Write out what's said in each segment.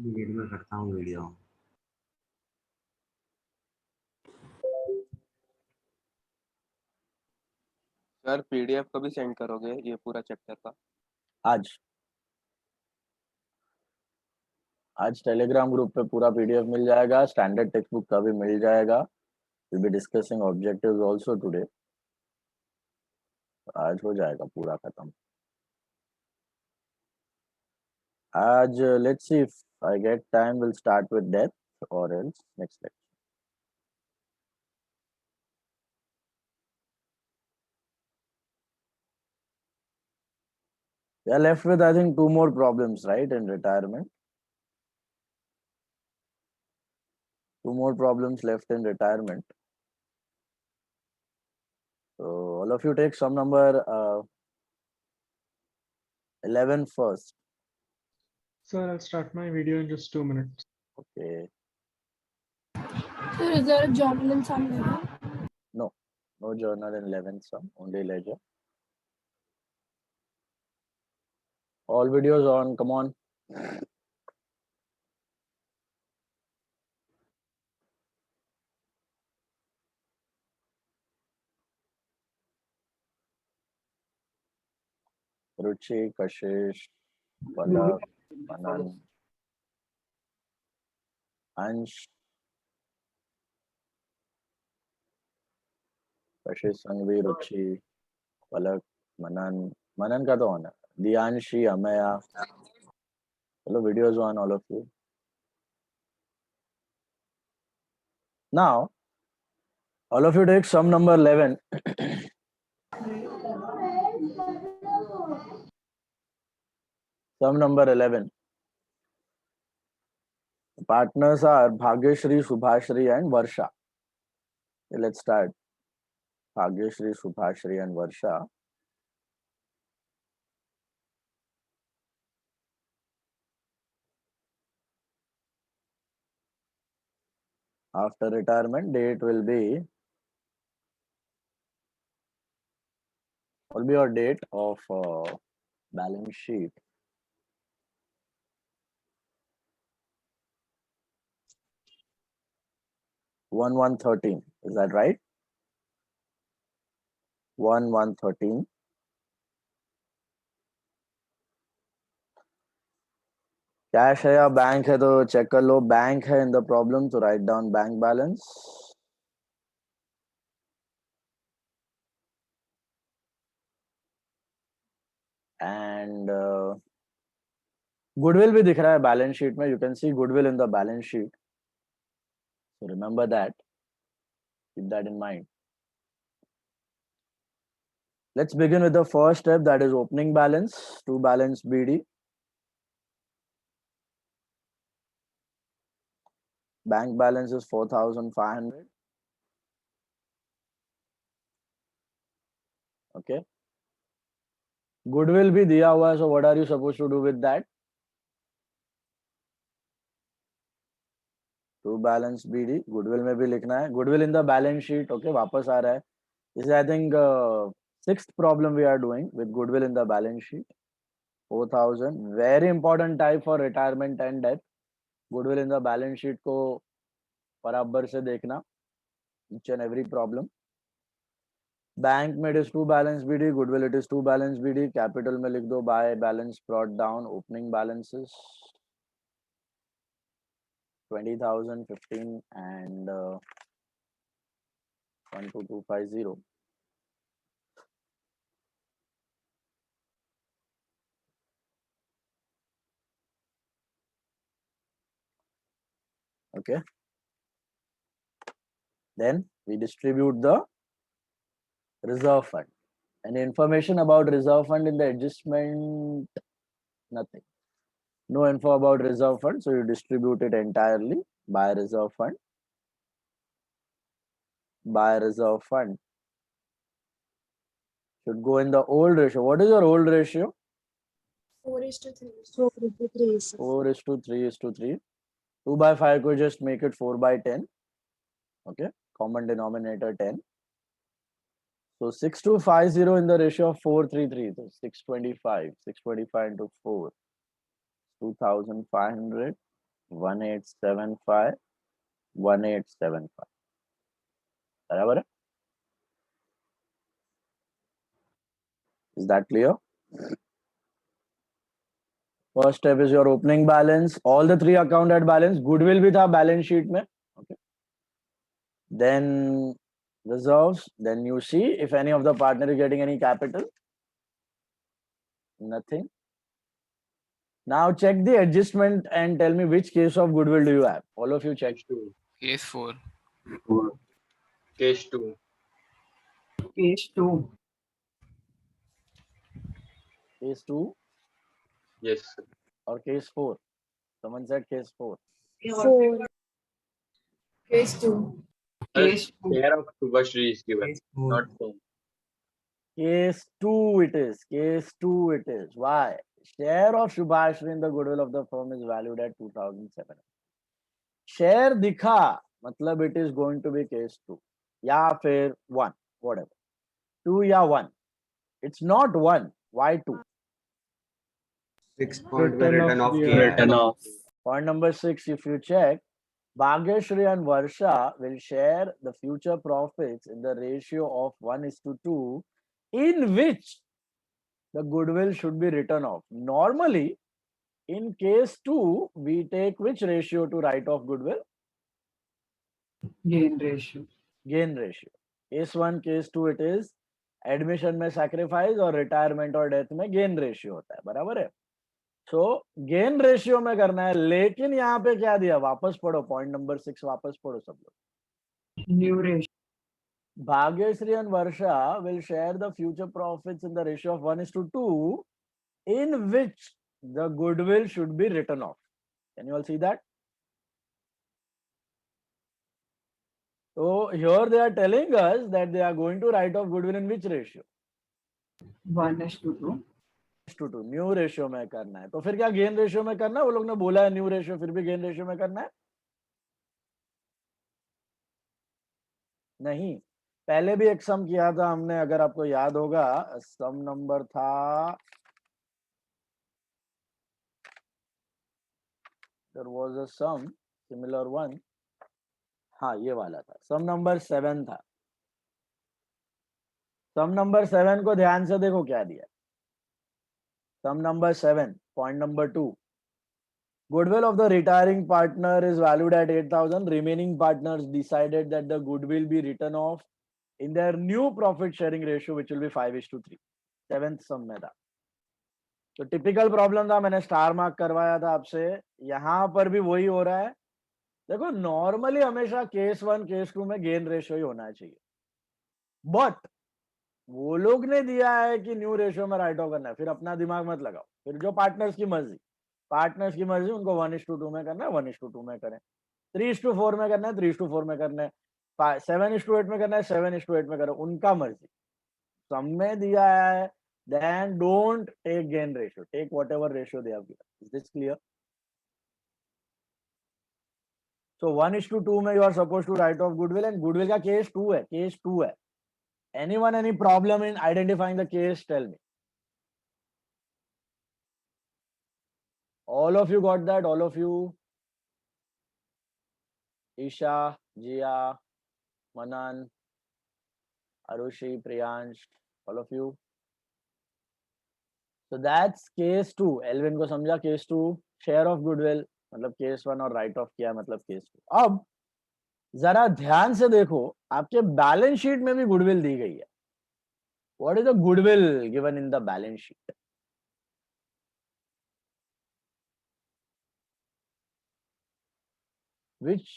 Minute में करता हूँ वीडियो। सर पीडीएफ कभी सेंड करोगे ये पूरा चैप्टर का? आज आज टेलीग्राम ग्रुप पे पूरा पीडीएफ मिल जाएगा, स्टैंडर्ड टेक्स्ट बुक का भी मिल जाएगा। Will be discussing objectives also today. आज हो जाएगा पूरा खत्म। आज let's see if I get time, will start with depth और else next lecture. We are left with I think 2 more problems, right, in retirement. 2 more problems left in retirement. So all of you take sum number 11 first. Sir, I'll start my video in just 2 minutes. Okay. Sir, is there a journal in some level? No journal in 11th sum, only ledger. All videos on, come on. Ruchi, Kashish, Palak, Manan, Ansh, Kashish, Sangvi, Ruchi, Palak, Manan का तो होना, Dianshi, Amaya. Hello, videos on all of you. Now, all of you take sum number 11. Sum number 11. The partners are Bhagyashri, Subhashri and Varsha. Okay, let's start. Bhagyashri, Subhashri and Varsha. After retirement, date will be your date of balance sheet. One 13. Is that right? 1/1/13. Cash है या bank है तो check कर लो। Bank है in the problem तो write down bank balance. And goodwill भी दिख रहा है बैलेंस शीट में. You can see goodwill in the balance sheet. So remember that. Keep that in mind. Let's begin with the first step, that is opening balance to balance BD. Bank balance is 4,500. Okay. Goodwill भी दिया हुआ है, so what are you supposed to do with that? To balance BD, goodwill में भी लिखना है. Goodwill in the balance sheet. Okay, वापस आ रहा है. This is I think sixth problem we are doing with goodwill in the balance sheet. 4,000. Very important type for retirement and death. Goodwill in the balance sheet को बराबर से देखना. Each and every problem. Bank में it is to balance BD, goodwill it is to balance BD. Capital में लिख दो by balance brought down. Opening balances 20,000, 15 and 12250. Okay. Then we distribute the reserve fund. Any information about reserve fund in the adjustment? Nothing. No info about reserve fund, so you distribute it entirely by reserve fund. By reserve fund should go in the old ratio. What is your old ratio? 4:3. 4:3:3. 2/5 could just make it 4/10. Okay, common denominator 10. So 6250 in the ratio of 4:3:3. So 625. 625 into 4. 2,500. 1875 1875 बराबर है. Is that clear? First step is your opening balance. All the three account at balance. Goodwill भी था balance sheet में. Okay. Then reserves. Then you see if any of the partner is getting any capital. Nothing. Now check the adjustment and tell me which case of goodwill do you have. All of you check. Case 4. Case 2. Case 2. Case 2 Yes, sir. or case 4? Someone said case 4. 4. Case 2. Case 2. Share of Subhashri is given, Case 4. not firm. Case 2 it is. Case 2 it is. Why? Share of Shubhashri in the goodwill of the firm is valued at 2007. Share दिखा मतलब it is going to be case 2 या फिर 1 whatever. 2 या 1. It's not 1. Why 2? 6 point were Written written off off. the किया है. Written off. Point number 6, if you check, Bhagyashree and Varsha will share the future profits in the ratio of 1:2, in which the goodwill should be written off. Normally, in case 2, we take which ratio to write off goodwill? Gain ratio. Gain ratio. Case 1, case 2 it is admission में sacrifice और retirement और death में gain ratio होता है. बराबर है. So gain ratio में करना है, लेकिन यहाँ पे क्या दिया? वापस पढ़ो, point number 6 वापस पढ़ो सब लोग. New ratio. Bhagyashree and Varsha will share the future profits in the ratio of 1:2, in which the goodwill should be written off. Can you all see that? So here they are telling us that they are going to write off goodwill in which ratio? 1:2. 1:2 new ratio में करना है. तो फिर क्या gain ratio में करना है? वो लोग ने बोला है न्यू रेशियो, फिर भी गेन रेशियो में करना है? नहीं. पहले भी एक सम किया था हमने, अगर आपको याद होगा. सम नंबर था, there was a sum similar one. हाँ, ये वाला था. सम नंबर 7 था. सम नंबर 7 को ध्यान से देखो क्या दिया. Sum number 7, point number 2. Goodwill of the retiring partner is valued at 8,000. Remaining partners decided that the goodwill be written off in their new profit sharing ratio, which will be 5:3. 7th sum में था. तो typical problem था, मैंने star mark करवाया था आपसे. यहां पर भी वही हो रहा है. देखो नॉर्मली हमेशा केस 1 केस 2 में गेन रेशियो ही होना चाहिए, बट वो लोग ने दिया है कि न्यू रेशियो में राइट ऑफ करना है. फिर अपना दिमाग मत लगाओ. फिर जो पार्टनर्स की मर्जी उनको 1:2 में करना है, 1:2 में करें. 3:4 में करना है, 3:4 में करना है. 7:8 में करना है, 7:8 में करें. उनका मर्जी. सम में दिया है, then don't take gain ratio. Take whatever ratio they have given. Is this clear? So 1:2 में you are supposed to write off goodwill, and goodwill का case 2 है. Case 2 है. Anyone any problem in identifying the case? Tell me. All of you got that? All of you? Isha, Jia, Manan, Arushi, Priyansh, all of you? So that's case 2. Elvin को समझा? Case 2 share of goodwill मतलब case 1 और write off किया मतलब case 2. अब जरा ध्यान से देखो, आपके बैलेंस शीट में भी गुडविल दी गई है. What is the goodwill given in the balance sheet? Which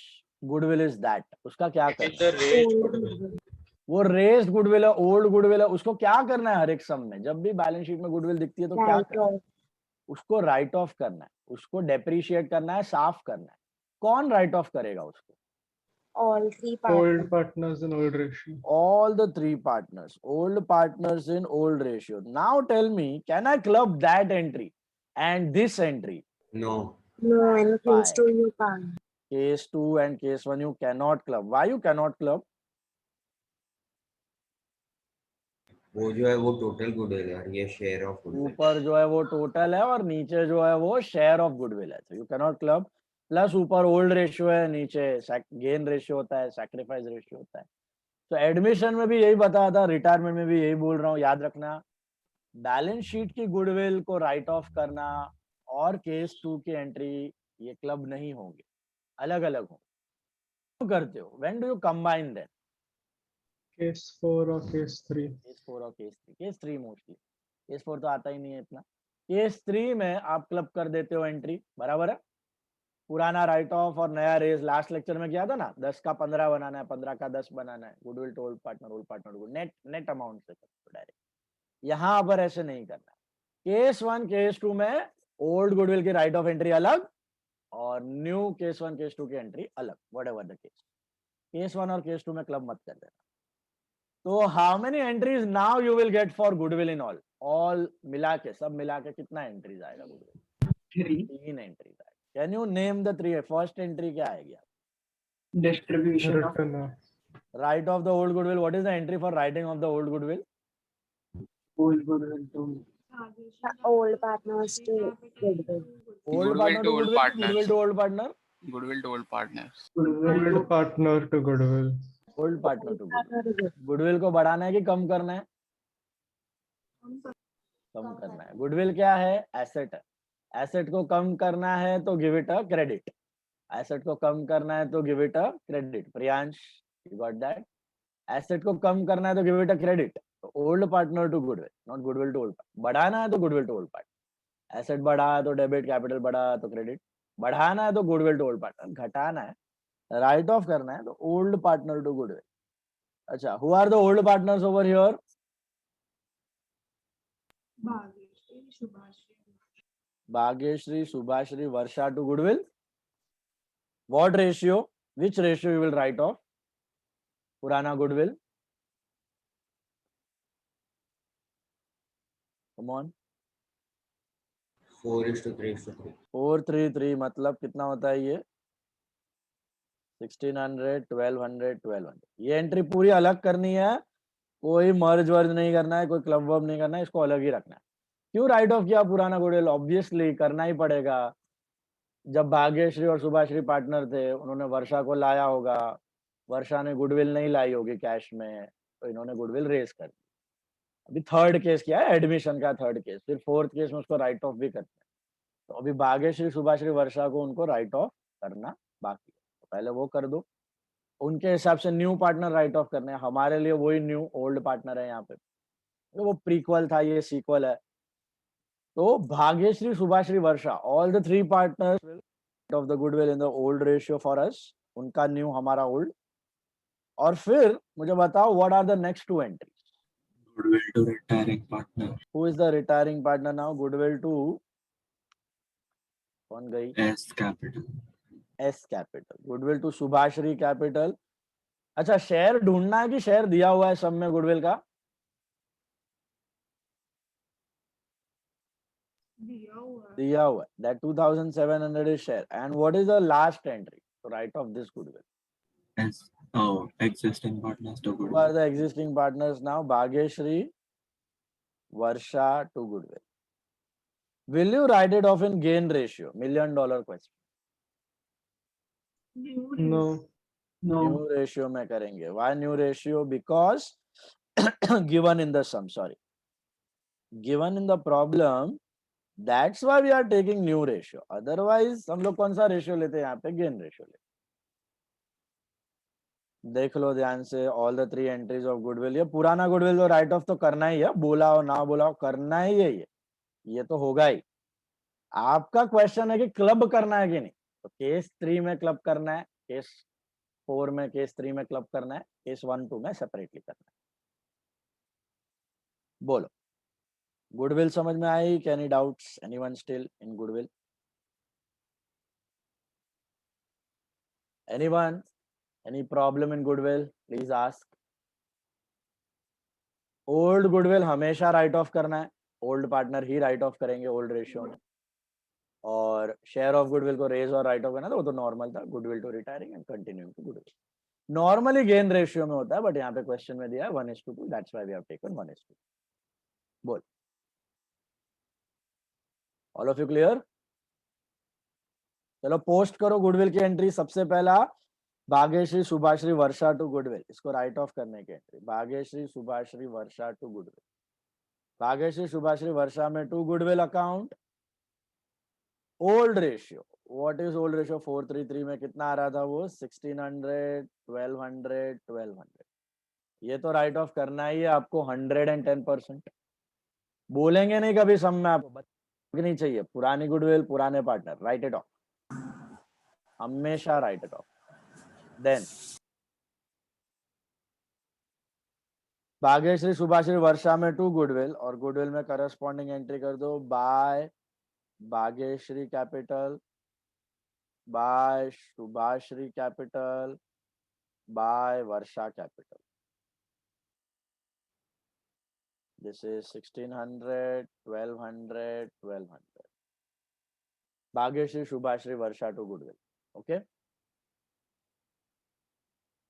goodwill is that? उसका क्या करना है? वो रेस्ड गुडविल है, ओल्ड गुडविल है. उसको क्या करना है? हर एक सम में जब भी बैलेंस शीट में गुडविल दिखती है तो क्या करना है? उसको राइट ऑफ करना है, उसको डेप्रिशिएट करना है, साफ करना है. कौन राइट ऑफ करेगा उसको? All 3 partners. Old partners in old ratio. All the 3 partners. Old partners in old ratio. Now tell me, can I club that entry and this entry? No. No, in case Why? 2 you can't. Case 2 and case 1 you cannot club. Why you cannot club? वो जो है वो total goodwill है, ये share of goodwill. ऊपर जो है वो टोटल है और नीचे जो है वो शेयर ऑफ गुडविल है. So you cannot club. Plus ऊपर ओल्ड रेशियो है, नीचे गेन रेशियो होता है, सैक्रिफाइस रेशियो होता है। तो एडमिशन में भी यही बताया था, रिटायरमेंट में भी यही बोल रहा हूँ, याद रखना। बैलेंस शीट की गुडविल को राइट ऑफ करना और केस 2 की एंट्री ये क्लब नहीं होंगे, अलग अलग होंगे। क्यों करते हो? When do you combine them? Case 4 or case 3? Case 4 और केस 3 मोस्टली। केस 4 तो आता ही नहीं है इतना। केस 3 में आप क्लब कर देते हो एंट्री, बराबर है। पुराना राइट ऑफ और नया रेज लास्ट लेक्चर में किया था ना, 10 का 15 बनाना है, 15 का 10 बनाना है, गुडविल टू ओल्ड पार्टनर को नेट अमाउंट से डायरेक्ट। यहाँ पर ऐसे नहीं करना। केस 1 केस 2 में ओल्ड गुडविल की राइट ऑफ एंट्री अलग और न्यू केस 1 केस 2 की एंट्री अलग, व्हाटएवर द केस। केस 1 और केस 2 में क्लब मत कर देना। तो how many entries now you will get for goodwill in all मिला के, सब मिला के कितना एंट्रीज आएगा गुडविल? 3. 3 एंट्रीज आएगा। Can you name the 3? First entry क्या आएगी? Distribution of Return of write off the old goodwill. What is the entry for writing off the old goodwill? old goodwill to Old partners to goodwill. Old Goodwill partner to to old goodwill, partners. Goodwill to old partner, Goodwill to old partners. goodwill old to partner to goodwill. Old partner to goodwill. Partner to goodwill. Goodwill को बढ़ाना है कि कम करना है? कम करना है। Goodwill क्या है? एसेट है। एसेट को कम करना है तो give it a credit. Asset को कम करना है तो give it a credit. Priyansh, you got that? Asset को कम करना है तो गिव इट अ क्रेडिट। तो old partner to goodwill, not goodwill to old. बढ़ाना है तो goodwill to old partner. Asset बढ़ा है तो डेबिट, कैपिटल बढ़ा तो क्रेडिट। बढ़ाना है तो गुडविल टू ओल्ड पार्टनर। घटाना है, राइट ऑफ करना है तो ओल्ड पार्टनर टू गुडविल। अच्छा, who are the old partners over here? Bhagyashree, Subhashri, Varsha to goodwill. What ratio? Which ratio you will write off? Purana goodwill. Come on. 4:3:3. 433 मतलब कितना होता है ये? 1600, 1200, 1200। ये एंट्री पूरी अलग करनी है, कोई मर्ज वर्ज नहीं करना है, कोई क्लब वर्ब नहीं करना है, इसको अलग ही रखना है। क्यों राइट ऑफ किया पुराना गुडविल? ऑब्वियसली करना ही पड़ेगा। जब भाग्यश्री और सुभाश्री पार्टनर थे, उन्होंने वर्षा को लाया होगा, वर्षा ने गुडविल नहीं लाई होगी कैश में, तो इन्होंने गुडविल रेज कर दी। अभी थर्ड केस किया है, एडमिशन का थर्ड केस, फिर फोर्थ केस में उसको राइट ऑफ भी करते हैं। तो अभी भाग्यश्री, सुभाश्री, वर्षा को उनको राइट ऑफ करना बाकी है, तो पहले वो कर दो। उनके हिसाब से न्यू पार्टनर राइट ऑफ करने हैं, हमारे लिए वही न्यू ओल्ड पार्टनर है यहाँ पे। तो वो प्रीक्वल था, ये सीक्वल है। तो Bhagyashree, Shubhashree, Varsha, all the 3 partners of the goodwill in the old ratio for us, उनका न्यू, हमारा ओल्ड। और फिर मुझे बताओ what are the next 2 entries? Goodwill to retiring partner. Who is the retiring partner now? Goodwill to, कौन गई? S capital. S capital. Goodwill to Shubhashree capital. अच्छा, share ढूंढना है कि शेयर दिया हुआ है सब में गुडविल का? दिया हुआ है। That 2700 is share. And what is the last entry to write off this goodwill? S. Existing partners to Who are goodwill. the existing partners now? Bhagyashree, Varsha to goodwill. Will you write it off in gain ratio? $1 million question. No. no New ratio में करेंगे. Why new ratio? Because given in the sum, sorry. Given in the problem, that's why we are taking new ratio. Otherwise, हम लोग कौन सा ratio लेते हैं यहाँ पे? Gain ratio लेते हैं. देख लो ध्यान से, all the 3 entries of goodwill. ये पुराना गुडविल तो राइट ऑफ तो करना ही है, बोला हो ना बोला हो करना ही है, ये तो होगा ही। आपका क्वेश्चन है कि क्लब करना है कि नहीं। तो केस 3 में क्लब करना है, केस 4 में, केस 3 में क्लब करना है, केस 1, 2 में सेपरेटली करना है। बोलो, गुडविल समझ में आई? Any doubts? Anyone still in goodwill? Anyone? Any problem in goodwill? Please ask. Old goodwill हमेशा राइट ऑफ करना है, ओल्ड पार्टनर ही राइट ऑफ करेंगे ओल्ड रेशियो में। और शेयर ऑफ गुडविल को रेज और राइट ऑफ करना था, वो तो नॉर्मल था, goodwill to retiring and continuing to goodwill. Normally gain ratio में होता है, बट यहाँ पे क्वेश्चन में दिया है 1:2, that's why we have taken 1:2। बोल, ऑल ऑफ यू क्लियर? चलो पोस्ट करो गुडविल की एंट्री। सबसे पहला भाग्यश्री शुभाश्री वर्षा टू गुडविल, इसको राइट ऑफ करने की entry. Bhagyashree Shubhashree Varsha to goodwill, Bhagyashree Shubhashree Varsha में to goodwill account. Old ratio, what is old ratio? 433 में कितना आ रहा था वो? 1600, 1200, 1200। ये तो राइट ऑफ करना ही है आपको 110%। बोलेंगे नहीं कभी सम में, आपको नहीं चाहिए पुरानी गुडविल पुराने पार्टनर, राइट इट ऑफ, हमेशा write it off. Then Bhagyashree Shubhashree Varsha में टू गुडविल, और गुडविल में करस्पॉन्डिंग एंट्री कर दो by Bhagyashree capital, by Shubhashree capital, by Varsha capital. This is 1600, 1200, 1200। Bhagyashree Shubhashree Varsha to goodwill. Okay,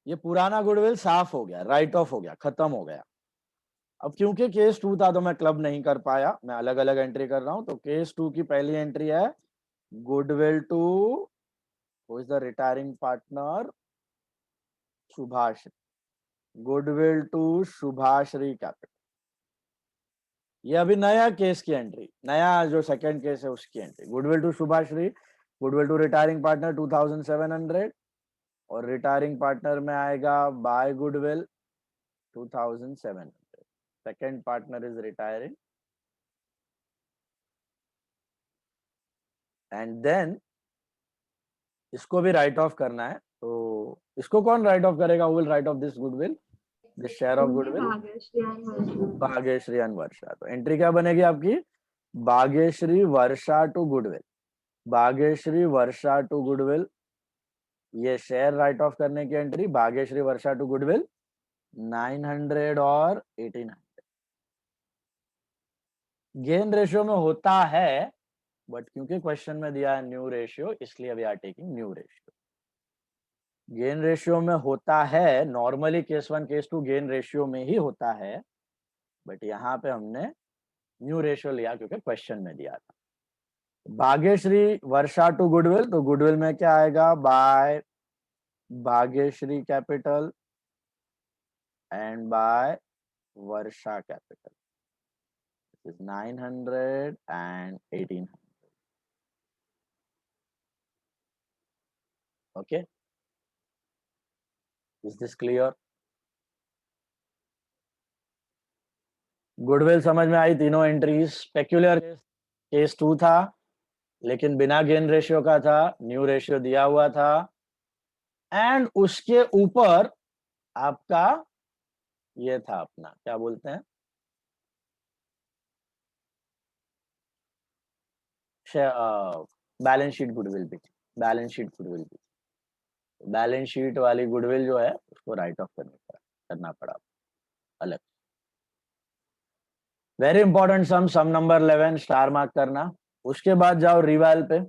ये पुराना गुडविल साफ हो गया, राइट ऑफ हो गया, खत्म हो गया। अब क्योंकि केस 2 था तो मैं क्लब नहीं कर पाया, मैं अलग अलग एंट्री कर रहा हूं। तो केस 2 की पहली एंट्री है goodwill to who is the retiring partner? Subhashri. Goodwill to Shubhashree capital, ये अभी नया केस की एंट्री, नया जो सेकंड केस है उसकी entry. Goodwill to Subhashri, goodwill to retiring partner 2700, और रिटायरिंग पार्टनर में आएगा by goodwill 2700। Second partner is retiring, and then इसको भी राइट ऑफ करना है। तो इसको कौन राइट ऑफ करेगा? Who will write off this goodwill? The share of goodwill? Bhagyashree and Varsha. तो एंट्री क्या बनेगी आपकी? Bhagyashree Varsha to goodwill, Bhagyashree Varsha to goodwill, ये शेयर राइट ऑफ करने की entry. Bhagyashree Varsha to goodwill 900 और 1800। गेन रेशियो में होता है, बट क्योंकि क्वेश्चन में दिया है न्यू रेशियो, इसलिए we are taking new ratio. Gain ratio में होता है normally, case 1 case 2 gain ratio में ही होता है, बट यहाँ पे हमने न्यू रेशियो लिया क्योंकि क्वेश्चन में दिया था। भाग्यश्री वर्षा टू गुडविल, तो गुडविल में क्या आएगा? By Bhagyashree capital and by Varsha capital. This is 900 and 1800. Okay, is this clear? Goodwill समझ में आई तीनों एंट्रीज। पेक्यूलियर केस 2 था, लेकिन बिना गेन रेशियो का था, न्यू रेशियो दिया हुआ था, एंड उसके ऊपर आपका ये था अपना, क्या बोलते हैं, बैलेंस शीट गुडविल भी, बैलेंस शीट गुडविल भी। बैलेंस शीट वाली गुडविल जो है उसको राइट ऑफ करना पड़ा अलग। वेरी इंपॉर्टेंट सम नंबर 11 स्टार मार्क करना। उसके बाद जाओ रिवैल पे।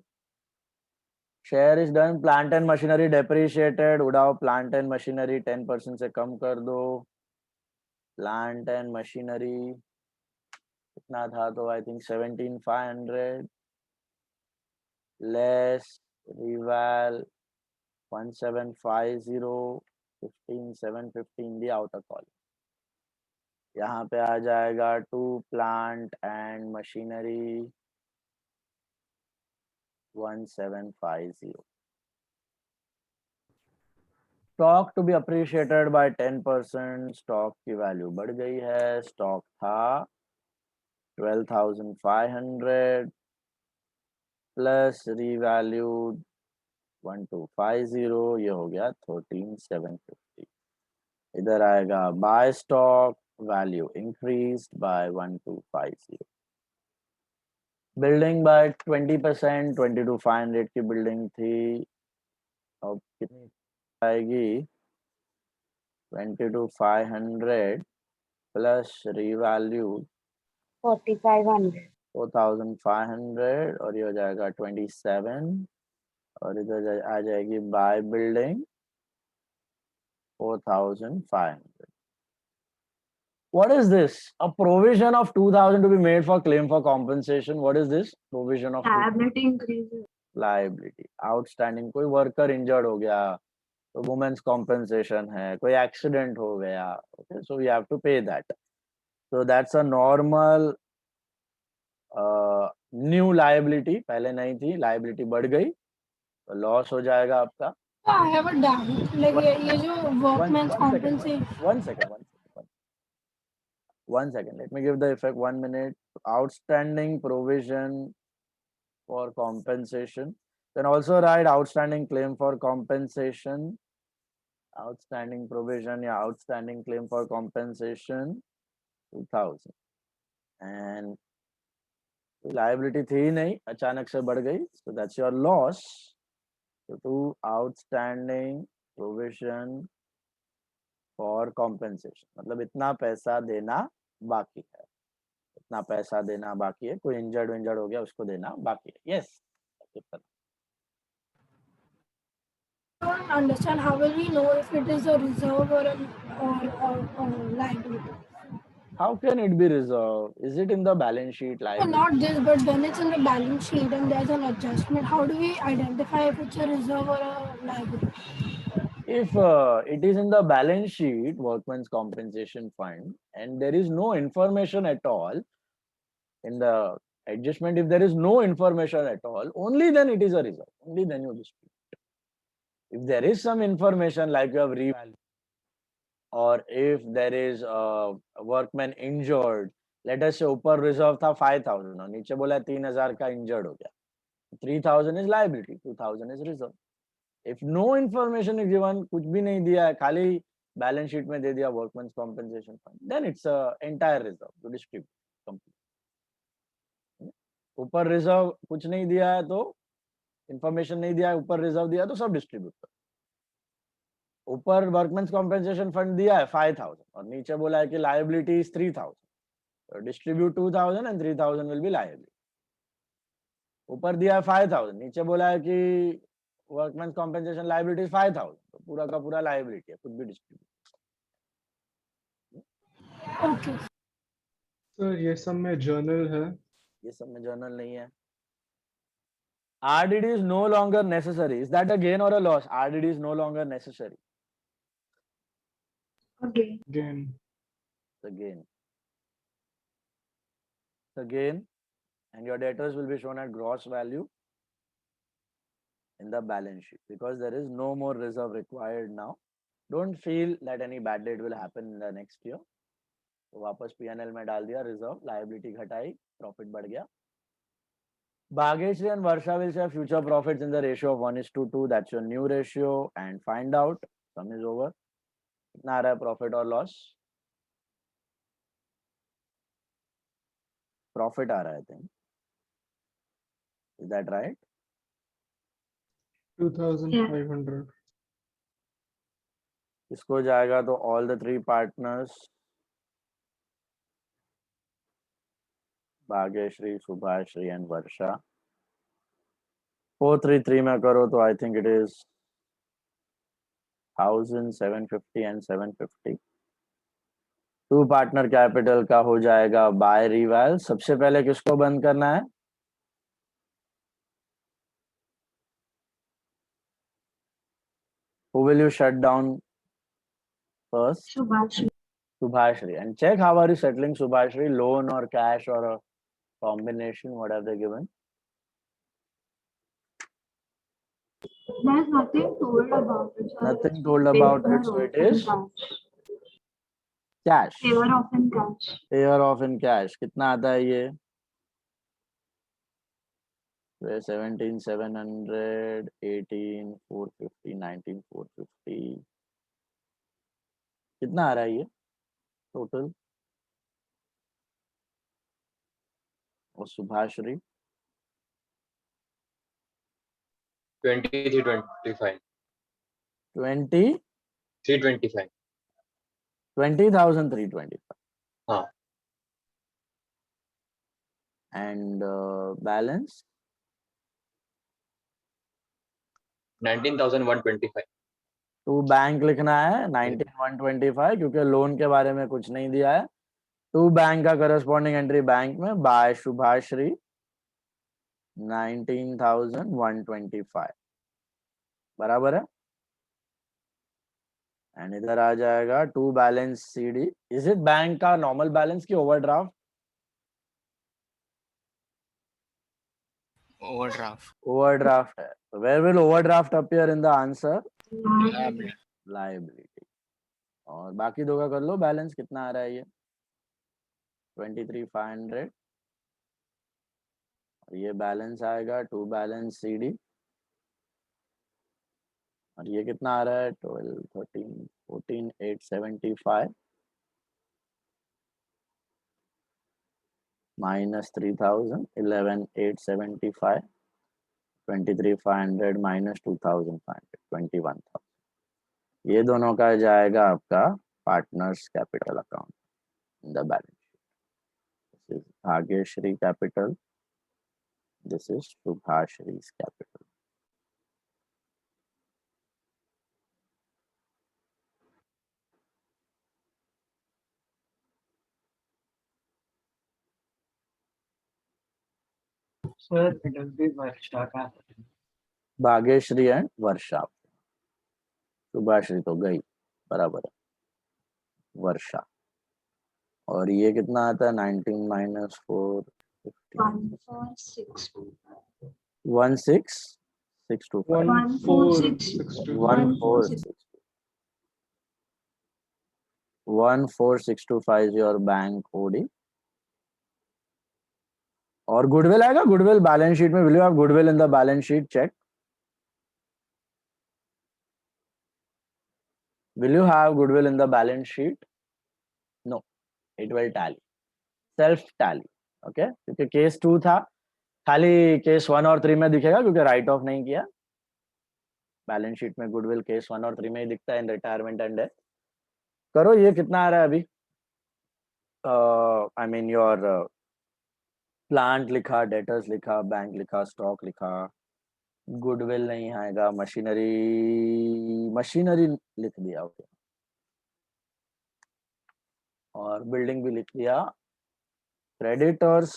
Share is done, plant and machinery depreciated, उड़ाओ प्लांट एंड मशीनरी 10% से कम कर दो। प्लांट एंड मशीनरी कितना था? तो आई थिंक 17,500 लेस रिवैल 1750, 15,715 दिया आउट ऑफ कॉल। यहाँ पे आ जाएगा to plant and machinery 1750। Stock to be appreciated by 10%, stock की वैल्यू बढ़ गई है। स्टॉक था 12,500 प्लस रीवैल्यूड 1250, ये हो गया 13,750। इधर आएगा by stock, value increased by 1250। Building by 20%, 22,500 की बिल्डिंग थी, अब कितनी आएगी? 22,500 प्लस रीवैल्यू 4,500, और ये हो जाएगा 27, और इधर आ जाएगी by building 4,500। What is this? A provision of 2,000 to be made for claim for compensation. What is this? Provision of Liability increases. liability. Outstanding, कोई वर्कर इंजर्ड हो गया तो वुमेन्स कॉम्पेंसेशन है, कोई एक्सीडेंट हो गया, okay, so we have to pay that. So that's a normal new liability, पहले नहीं थी, लायबिलिटी बढ़ गई तो लॉस हो जाएगा आपका. I have a doubt. Like ये जो workman's compensation. One second. Let me give the effect. 1 minute. Outstanding provision for compensation. Then also write outstanding claim for compensation. Outstanding provision या outstanding claim for compensation 2000. And liability थी ही नहीं, अचानक से बढ़ गई. So that's your loss. So to outstanding provision for compensation. मतलब इतना पैसा देना बाकी है, इतना पैसा देना बाकी है, कोई इंजर्ड हो गया उसको देना बाकी है. Yes. I don't understand how will we know if it is a reserve or liability? How can it be reserved? Is it in the balance sheet So liability? not this, but when it's in the balance sheet and there's an adjustment, how do we identify if it's a reserve or a liability? If it is in the balance sheet, workman's compensation fund, and there is no information at all in the adjustment, if there is no information at all, only then it is a reserve. Only then you dispute. If there is some information like you have revalued, or if there is a workman injured, let us say ऊपर reserve था 5,000 और नीचे बोला 3,000 का injured हो गया, 3,000 is liability, 2,000 is reserve. If no information is given, कुछ भी नहीं दिया है, खाली balance sheet में दे दिया workman's compensation fund, then it's a entire reserve to distribute complete. ऊपर reserve कुछ नहीं दिया है तो information नहीं दिया है, ऊपर reserve दिया है तो सब distribute करो. ऊपर workman's compensation fund दिया है 5,000 और नीचे बोला है कि liability is 3,000. So distribute 2,000 and 3,000 will be liability. ऊपर दिया है 5,000, नीचे बोला है कि workman's compensation liability is 5,000. तो पूरा का पूरा liability है, कुछ भी distribute. Okay. सर ये सब में जर्नल है. ये सब में journal नहीं है. RDD is no longer necessary. Is that a gain or a loss? RDD is no longer necessary. Okay. Again. The gain. The gain, and your debtors will be shown at gross value in the balance sheet because there is no more reserve required now. Don't feel that any bad debt will happen in the next year. तो वापस P&L में डाल दिया reserve, liability घटाई, profit बढ़ गया. Bhageshri and Varsha will say future profits in the ratio of 1:2. That's your new ratio, and find out. Sum is over. कितना आ रहा है profit or loss? Profit आ रहा है, I think. Is that right? 2,500. इसको जाएगा तो all the three partners, Bhageshri, Subhashri and Varsha. 433 में करो तो I think it is 1,750 and 750. To partner capital का हो जाएगा बाय रिवाल. सबसे पहले किसको बंद करना है? Who will you shut down first? Subhashri. Subhashri. And check how are you settling Subhashri, loan or cash or a combination, what have they given? There's nothing told about it. So Nothing it's told paid about for it, so it in is cash. cash. Payer off in cash. Payer off in cash. कितना आता है ये? 17,700, 18,450, 19,450. कितना आ रहा है ये total? और सुभाश्री 2325. 20 325. 20,325. हाँ. And balance 19,125. टू बैंक लिखना है 19,125 क्योंकि लोन के बारे में कुछ नहीं दिया है. टू बैंक का करस्पॉन्डिंग एंट्री बैंक में बाय शुभाश्री 19,125. बराबर है। एंड इधर आ जाएगा to balance CD। Is it bank का नॉर्मल बैलेंस की ओवरड्राफ्ट? Overdraft. ओवरड्राफ्ट है। तो where will overdraft appear in the answer? Liability. Liability. और बाकी दो का कर लो, बैलेंस कितना आ रहा है ये 23,500। और ये बैलेंस आएगा टू बैलेंस CD। और ये कितना आ रहा है 12, 13, 14, 875 माइनस 3,000, 11, 875, 23,500 माइनस 2,500, 21,000। ये दोनों का जाएगा आपका partners capital account in the balance sheet. This is Bhagyashree capital, this is Shubhashree's capital. Sir, it will be Varsha capital. Bhagyashree and Varsha. Shubhashree तो गई, बराबर है, वर्षा। और ये कितना आता है 19 minus 4, 16,625। 1462. 14,625 is your bank OD। और गुडविल आएगा, गुडविल बैलेंस शीट में। Will you have goodwill in the balance sheet? Check. Will you have goodwill in the balance sheet? No, it will tally, self tally। Okay, क्योंकि case 2 था, खाली case 1 और 3 में दिखेगा क्योंकि राइट ऑफ नहीं किया। बैलेंस शीट में गुडविल केस 1 और 3 में ही दिखता है, इन रिटायरमेंट एंड डेथ। करो, ये कितना आ रहा है अभी? आई मीन योर प्लांट लिखा, डेटर्स लिखा, बैंक लिखा, स्टॉक लिखा, गुडविल नहीं आएगा। मशीनरी लिख दिया, ओके। और बिल्डिंग भी लिख दिया। क्रेडिटर्स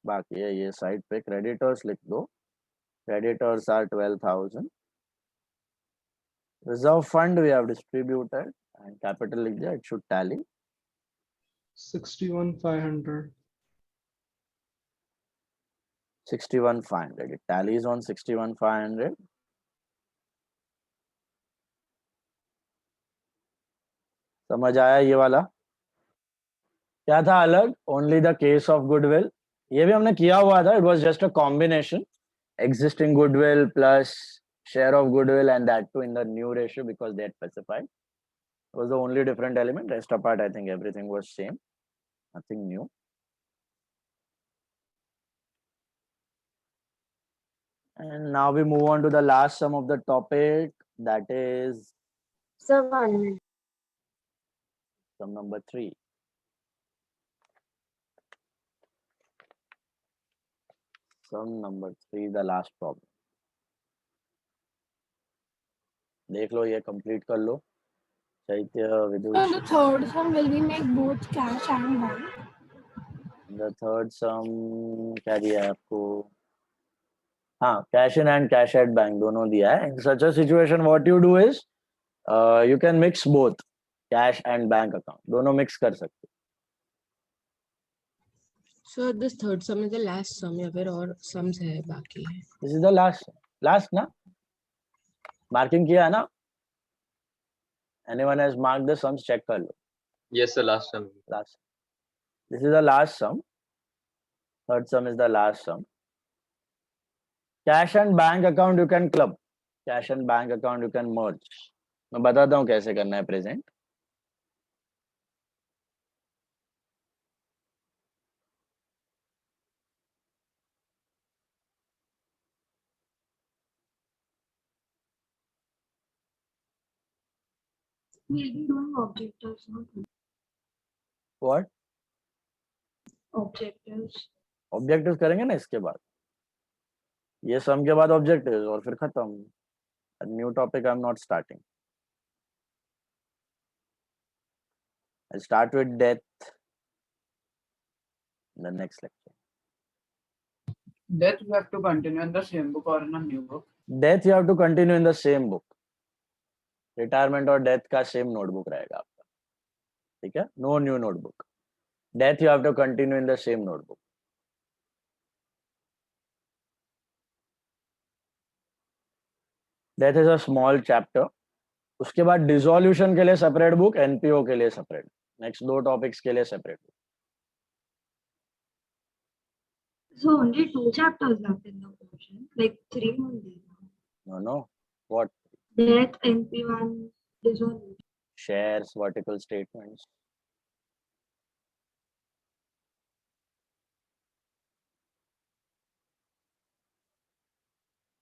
बाकी है, ये साइड पे क्रेडिटर्स लिख दो। Creditors are 12,000। Reserve fund we have distributed and capital लिख दिया, it should tally. 61,500. 61,500, it tallies on 61,500। समझ आया ये वाला? क्या था अलग? Only the case of goodwill. ये भी हमने किया हुआ था, it was just a combination, existing goodwill plus share of goodwill, and that too in the new ratio because they had specified. It was the only different element. Rest apart, I think everything was same, nothing new. And now we move on to the last sum of the topic, that is sum number 3. Sum number 3, the last problem. देख लो, ये complete कर लो। चैत्य, So Vidush. the third sum will we make both cash and bank? The third sum क्या दिया है आपको? हाँ, cash in and cash at bank दोनों दिया है। In such a situation, what you do is you can mix both cash and bank account, दोनों mix कर सकते हो। So this third sum is the last sum या फिर और sums है बाकी है? This is the last ना? मार्किंग किया है ना? Anyone has marked the sums? Check कर लो। Yes, the last sum. Last. This is the last sum. Third sum is the last sum. Cash and bank account you can club. Cash and bank account you can merge. मैं बताता हूँ कैसे करना है present. We'll be doing objectives, not What? objectives. Objective करेंगे ना इसके बाद, ये सम के बाद ऑब्जेक्टिव और फिर खत्म। New topic I am not starting. I start with death the next lecture. That we have to continue in the same book or in a new book. Death you have to continue in the same book, retirement और death का same notebook रहेगा आपका, ठीक है, no new notebook, death you have to continue in the same notebook. Death is a small chapter. उसके बाद dissolution के लिए सेपरेट बुक, एनपीओ के लिए सेपरेट, नेक्स्ट 2 टॉपिक्स के लिए separate book. So only 2 chapters left in the portion, like 3 only. No, what? Death, NP1, dissolution. Shares, vertical statements.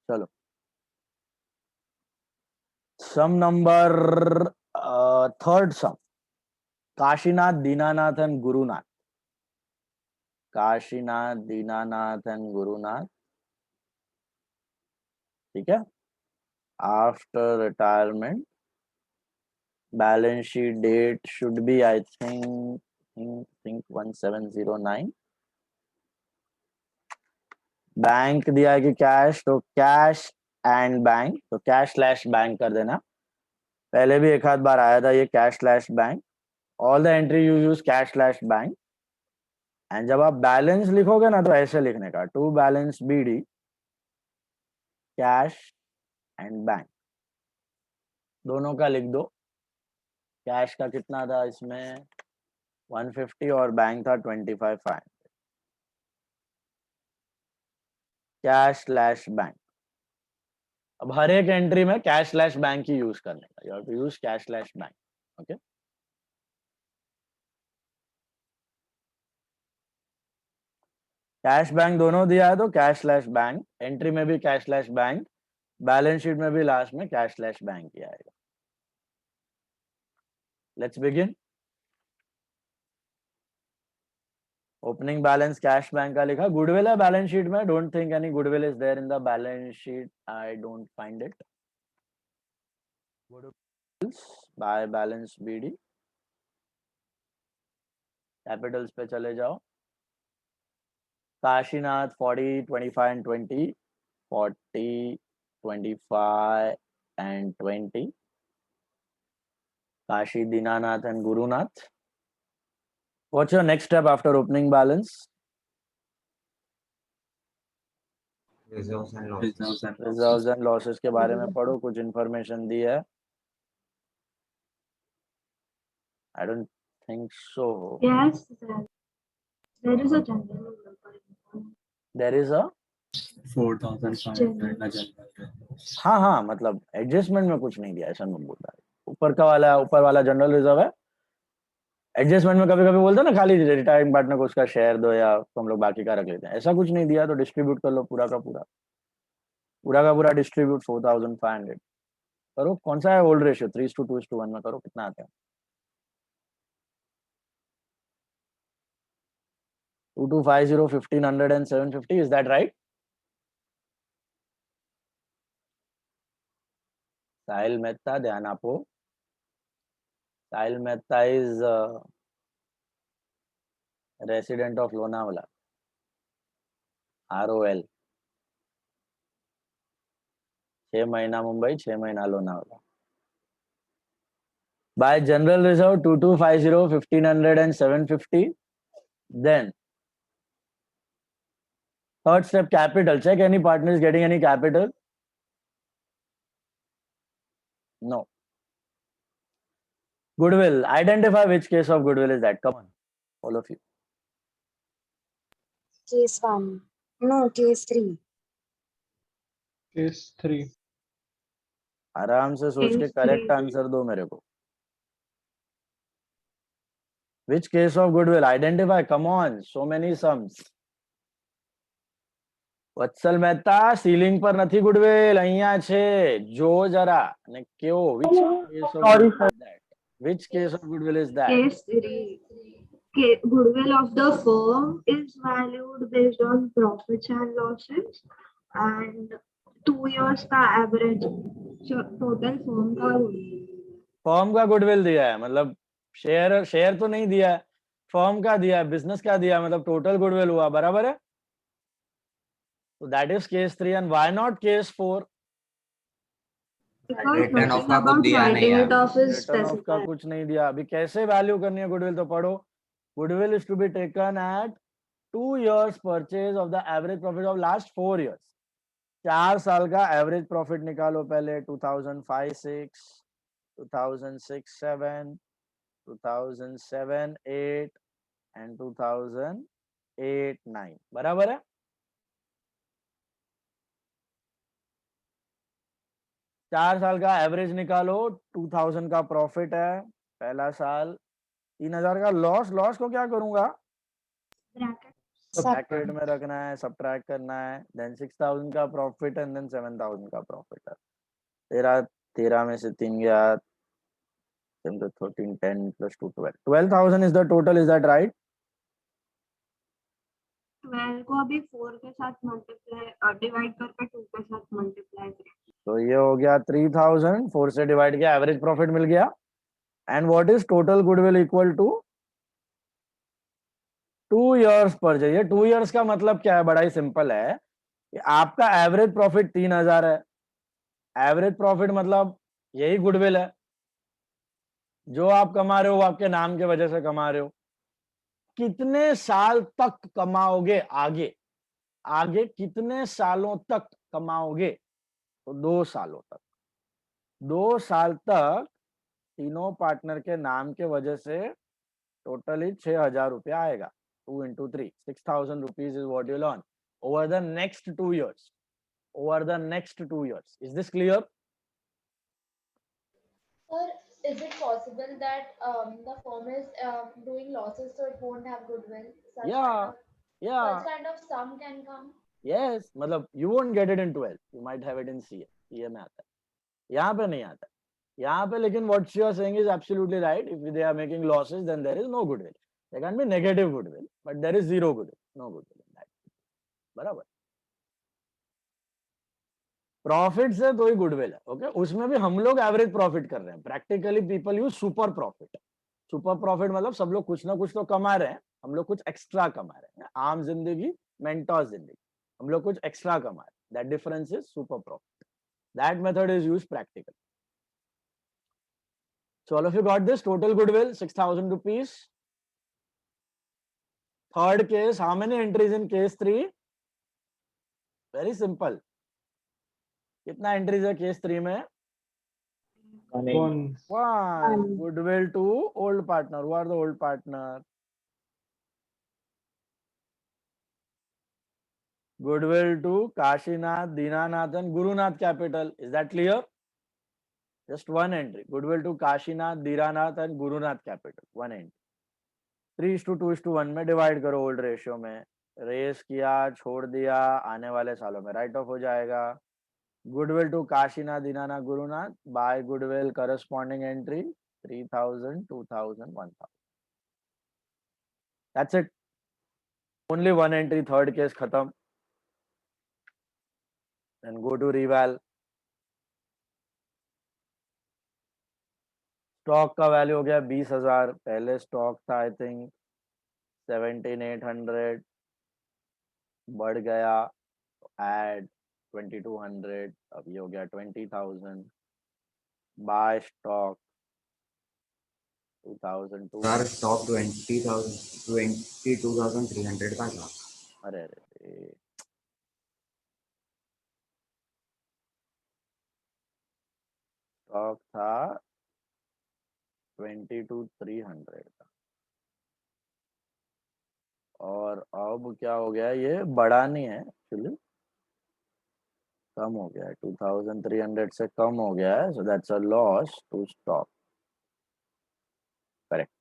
चलो, sum number third sum, Kashinath, Dinanath and Gurunath, Kashinath, Dinanath and Gurunath, ठीक है, after retirement, balance sheet date should be I think 1709, bank दिया है कि cash, तो cash and bank, तो cash slash bank कर देना, पहले भी एक आध बार आया था ये cash slash bank, all the entry you use cash slash bank, and जब आप बैलेंस लिखोगे ना तो ऐसे लिखने का, to balance BD cash and bank, दोनों का लिख दो। कैश का कितना था इसमें 150 और बैंक था 25,500, कैश स्लैश बैंक। अब हर एक एंट्री में कैश स्लैश बैंक ही यूज करने का, you have to use cash slash bank, okay. Cash bank दोनों दिया है तो कैश स्लैश बैंक, एंट्री में भी cash slash bank, balance sheet में भी लास्ट में कैश स्लैश बैंक ही आएगा। Let's begin. Opening balance cash bank का लिखा, गुडविल है बैलेंस शीट में, don't think any goodwill is there in the balance sheet, I don't find it. By balance BD, capitals पे चले जाओ, Kashinath 40, 25 and 20, 40, 25 and 20, Kashi, Dinanath and Gurunath. What's your next step after opening balance? Reserves and losses. Reserves and losses के बारे में पढ़ो, कुछ information दी है। I don't think so. Yes, there is a general number. There is a 4,500 हाँ हाँ, मतलब adjustment में कुछ नहीं दिया, ऐसा मैं बोल रहा है। ऊपर वाला जनरल रिजर्व है, एडजस्टमेंट में कभी कभी बोलते हैं ना खाली रिटायरिंग पार्टनर को उसका शेयर दो या तो हम लोग बाकी का रख लेते हैं, ऐसा कुछ नहीं दिया तो डिस्ट्रीब्यूट कर लो पूरा का पूरा डिस्ट्रीब्यूट 4,500 करो। कौन सा है ओल्ड रेशियो, 3:2:1 में करो, कितना आता है 2250, 1500 and 750, is that right? Sahil Mehta, ध्यान आपो, Sahil Mehta is resident of Lonavala, ROL, 6 महीना मुंबई, 6 महीना Lonavala. By general reserve 2250, 1500 and 750. Then third step, capital. Check any partner is getting any capital. No. Goodwill. Identify which case of goodwill is that. Come on, all of you. Case 1. No, case 3. Case 3. आराम से सोच के correct answer दो मेरे को। Which case of goodwill? Identify. Come on, so many sums. Vatsal Mehta, ceiling પર નથી goodwill, અહીંયા છે, જો જરા અને કેવો, which case of goodwill is that? Case 3. Goodwill of the firm is valued based on profits and losses and 2 years का average total firm का फर्म का गुडविल दिया है, मतलब शेयर तो नहीं दिया है, फर्म का दिया है, बिजनेस का दिया है, मतलब टोटल गुडविल हुआ, बराबर है। So that is case 3 and why not case 4? Because return of nothing का कुछ about दिया नहीं writing it है off is रिटर्न ऑफ का specified. कुछ नहीं दिया अभी। कैसे वैल्यू करनी है गुडविल तो पढ़ो। Goodwill is to be taken at 2 years purchase of the average profit of last 4 years। 4 साल का एवरेज प्रॉफिट निकालो पहले। 2005-6, 2006-7, 2007-8 एंड 2008-9 बराबर है। चार साल का एवरेज निकालो। 2000 का प्रॉफिट है पहला साल। 3000 का लॉस को क्या करूंगा Bracket. तो ब्रैकेट में रखना है, सब्ट्रैक्ट करना है। देन 6000 का प्रॉफिट एंड देन 7000 का प्रॉफिट है। 13 में से 3 गया 10 13 10 plus 2 12 12000 is the total, is that right? 12 को अभी 4 के साथ मल्टीप्लाई डिवाइड करके 2 के साथ मल्टीप्लाई करें। तो ये हो गया 3000, 4 से डिवाइड किया, एवरेज प्रॉफिट मिल गया। And what is total goodwill equal to 2 years पर जाइए। 2 years का मतलब क्या है, बड़ा ही सिंपल है कि आपका एवरेज प्रॉफिट 3000 है। एवरेज प्रॉफिट मतलब यही गुडविल है जो आप कमा रहे हो, वो आपके नाम के वजह से कमा रहे हो। कितने साल तक कमाओगे आगे, आगे कितने सालों तक कमाओगे, तो 2 सालों तक। 2 साल तक तीनों पार्टनर के नाम के वजह से टोटली 6000 रुपया आएगा। 2 into 3, 6000 rupees is what you'll earn over the next 2 years. Over the next 2 years. Is this clear? Or is it possible that the firm is doing losses, so it won't have goodwill? Yeah. Such kind of sum can come. Yes, मतलब you won't get it in 12. You might have it in CA. CA में आता है, यहाँ पे नहीं आता। यहाँ पे लेकिन what you are saying is absolutely right. If they are making losses, then there is no goodwill. There can be negative goodwill, but there is zero goodwill, no goodwill in that. बराबर। Profit से तो ही goodwill है, okay. उसमें भी हम लोग average profit कर रहे हैं। Practically people use super profit. Super profit मतलब सब लोग कुछ ना कुछ तो कमा रहे हैं, हम लोग कुछ एक्स्ट्रा कमा रहे हैं। आम जिंदगी, मेंटोस जिंदगी, हम लोग कुछ एक्स्ट्रा कमा रहे हैं। That difference is super profit. That method is use practical. So all of you got this? Total goodwill 6000 rupees. Third case, how many entries in case 3? Very simple. कितना एंट्रीज है case 3 में? 1. Goodwill to old partner. Who are the old partner? Goodwill to Kashinath, Dinanath and Gurunath Capital. Is that clear? Just one entry. Goodwill to Kashinath, Dinanath and Gurunath Capital. One entry. 3:2:1 में divide करो old ratio में। Race किया, छोड़ दिया, आने वाले सालों में राइट ऑफ हो जाएगा। Goodwill to Kashinath, Dinanath, Gurunath by goodwill corresponding entry 3000, 2000, 1000. That's it. Only one entry, third case khatam. Then go to reval. Stock का वैल्यू हो गया 20000। पहले स्टॉक था आई थिंक 17800, बढ़ गया ऐड 2200, अब ये हो गया 20000। Bye stock 2002। सर स्टॉक 22,300 का था। अरे अरे स्टॉक था 22,300 का, और अब क्या हो गया, ये बड़ा नहीं है एक्चुअली, कम हो गया है। 2300 से कम हो गया है, so that's a loss to stock. Correct.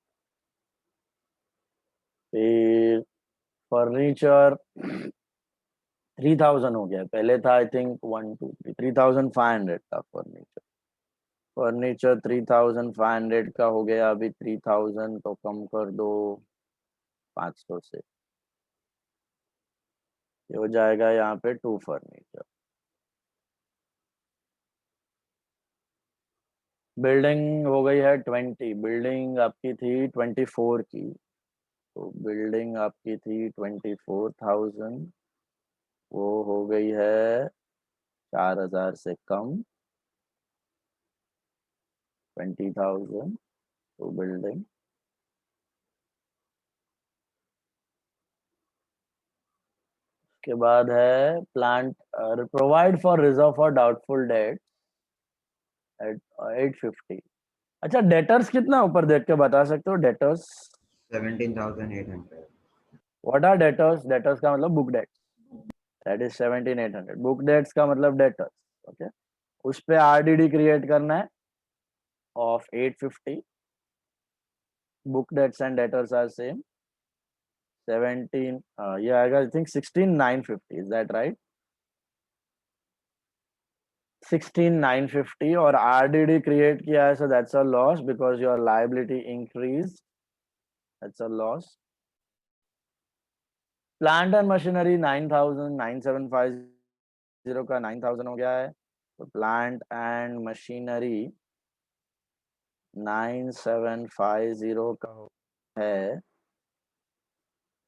फिर फर्नीचर 3000 हो गया, पहले था आई थिंक 1 2 3 3500 था फर्नीचर। फर्नीचर 3500 का हो गया, अभी 3000 तो कम कर दो 500 से, ये हो जाएगा यहाँ पे 2 फर्नीचर। बिल्डिंग हो गई है 20, बिल्डिंग आपकी थी 24 की, तो बिल्डिंग आपकी थी 24,000, वो हो गई है 4000 से कम। 20,000 to building. उसके बाद है plant provide for reserve for doubtful debt at 850. अच्छा डेटर्स कितना ऊपर देख के बता सकते हो? Debtors 17,800. What are debtors? Debtors का मतलब book debts, that is 17,800. Book debts का मतलब डेटर्स. ओके, उस पे आरडीडी क्रिएट करना है of 850. Book debts and debtors are same. 17 ये आएगा I think 16,950. Is that right? 16,950 और आरडीडी क्रिएट किया है, so that's a loss because your liability increase. That's a loss. Plant and machinery 9,000, 9,750 का 9,000 हो गया है. तो प्लांट एंड मशीनरी 9,750 का है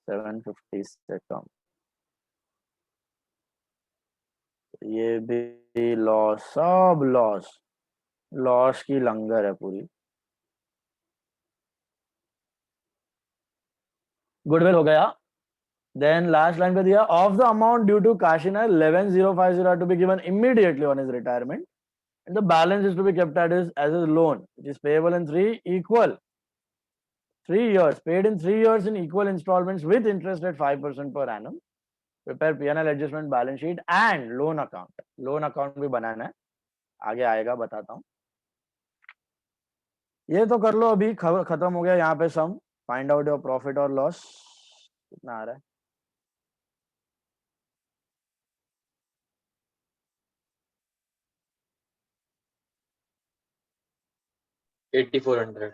750 से कम. ये भी लॉस, सब लॉस, लॉस की लंगर है पूरी. गुडविल हो गया. देन लास्ट लाइन पे दिया of the amount due to Kashinath 11,050 to be given immediately on his retirement and the balance is to be kept as his loan which is payable in 3 years, paid in 3 years in equal installments with interest at 5% per annum. Prepare P&L adjustment, balance sheet and loan account. Loan account भी बनाना है, आगे आएगा, बताता हूँ. ये तो कर लो, अभी खत्म हो गया. यहाँ पे sum find out your profit और लॉस. कितना आ रहा है? 8,400.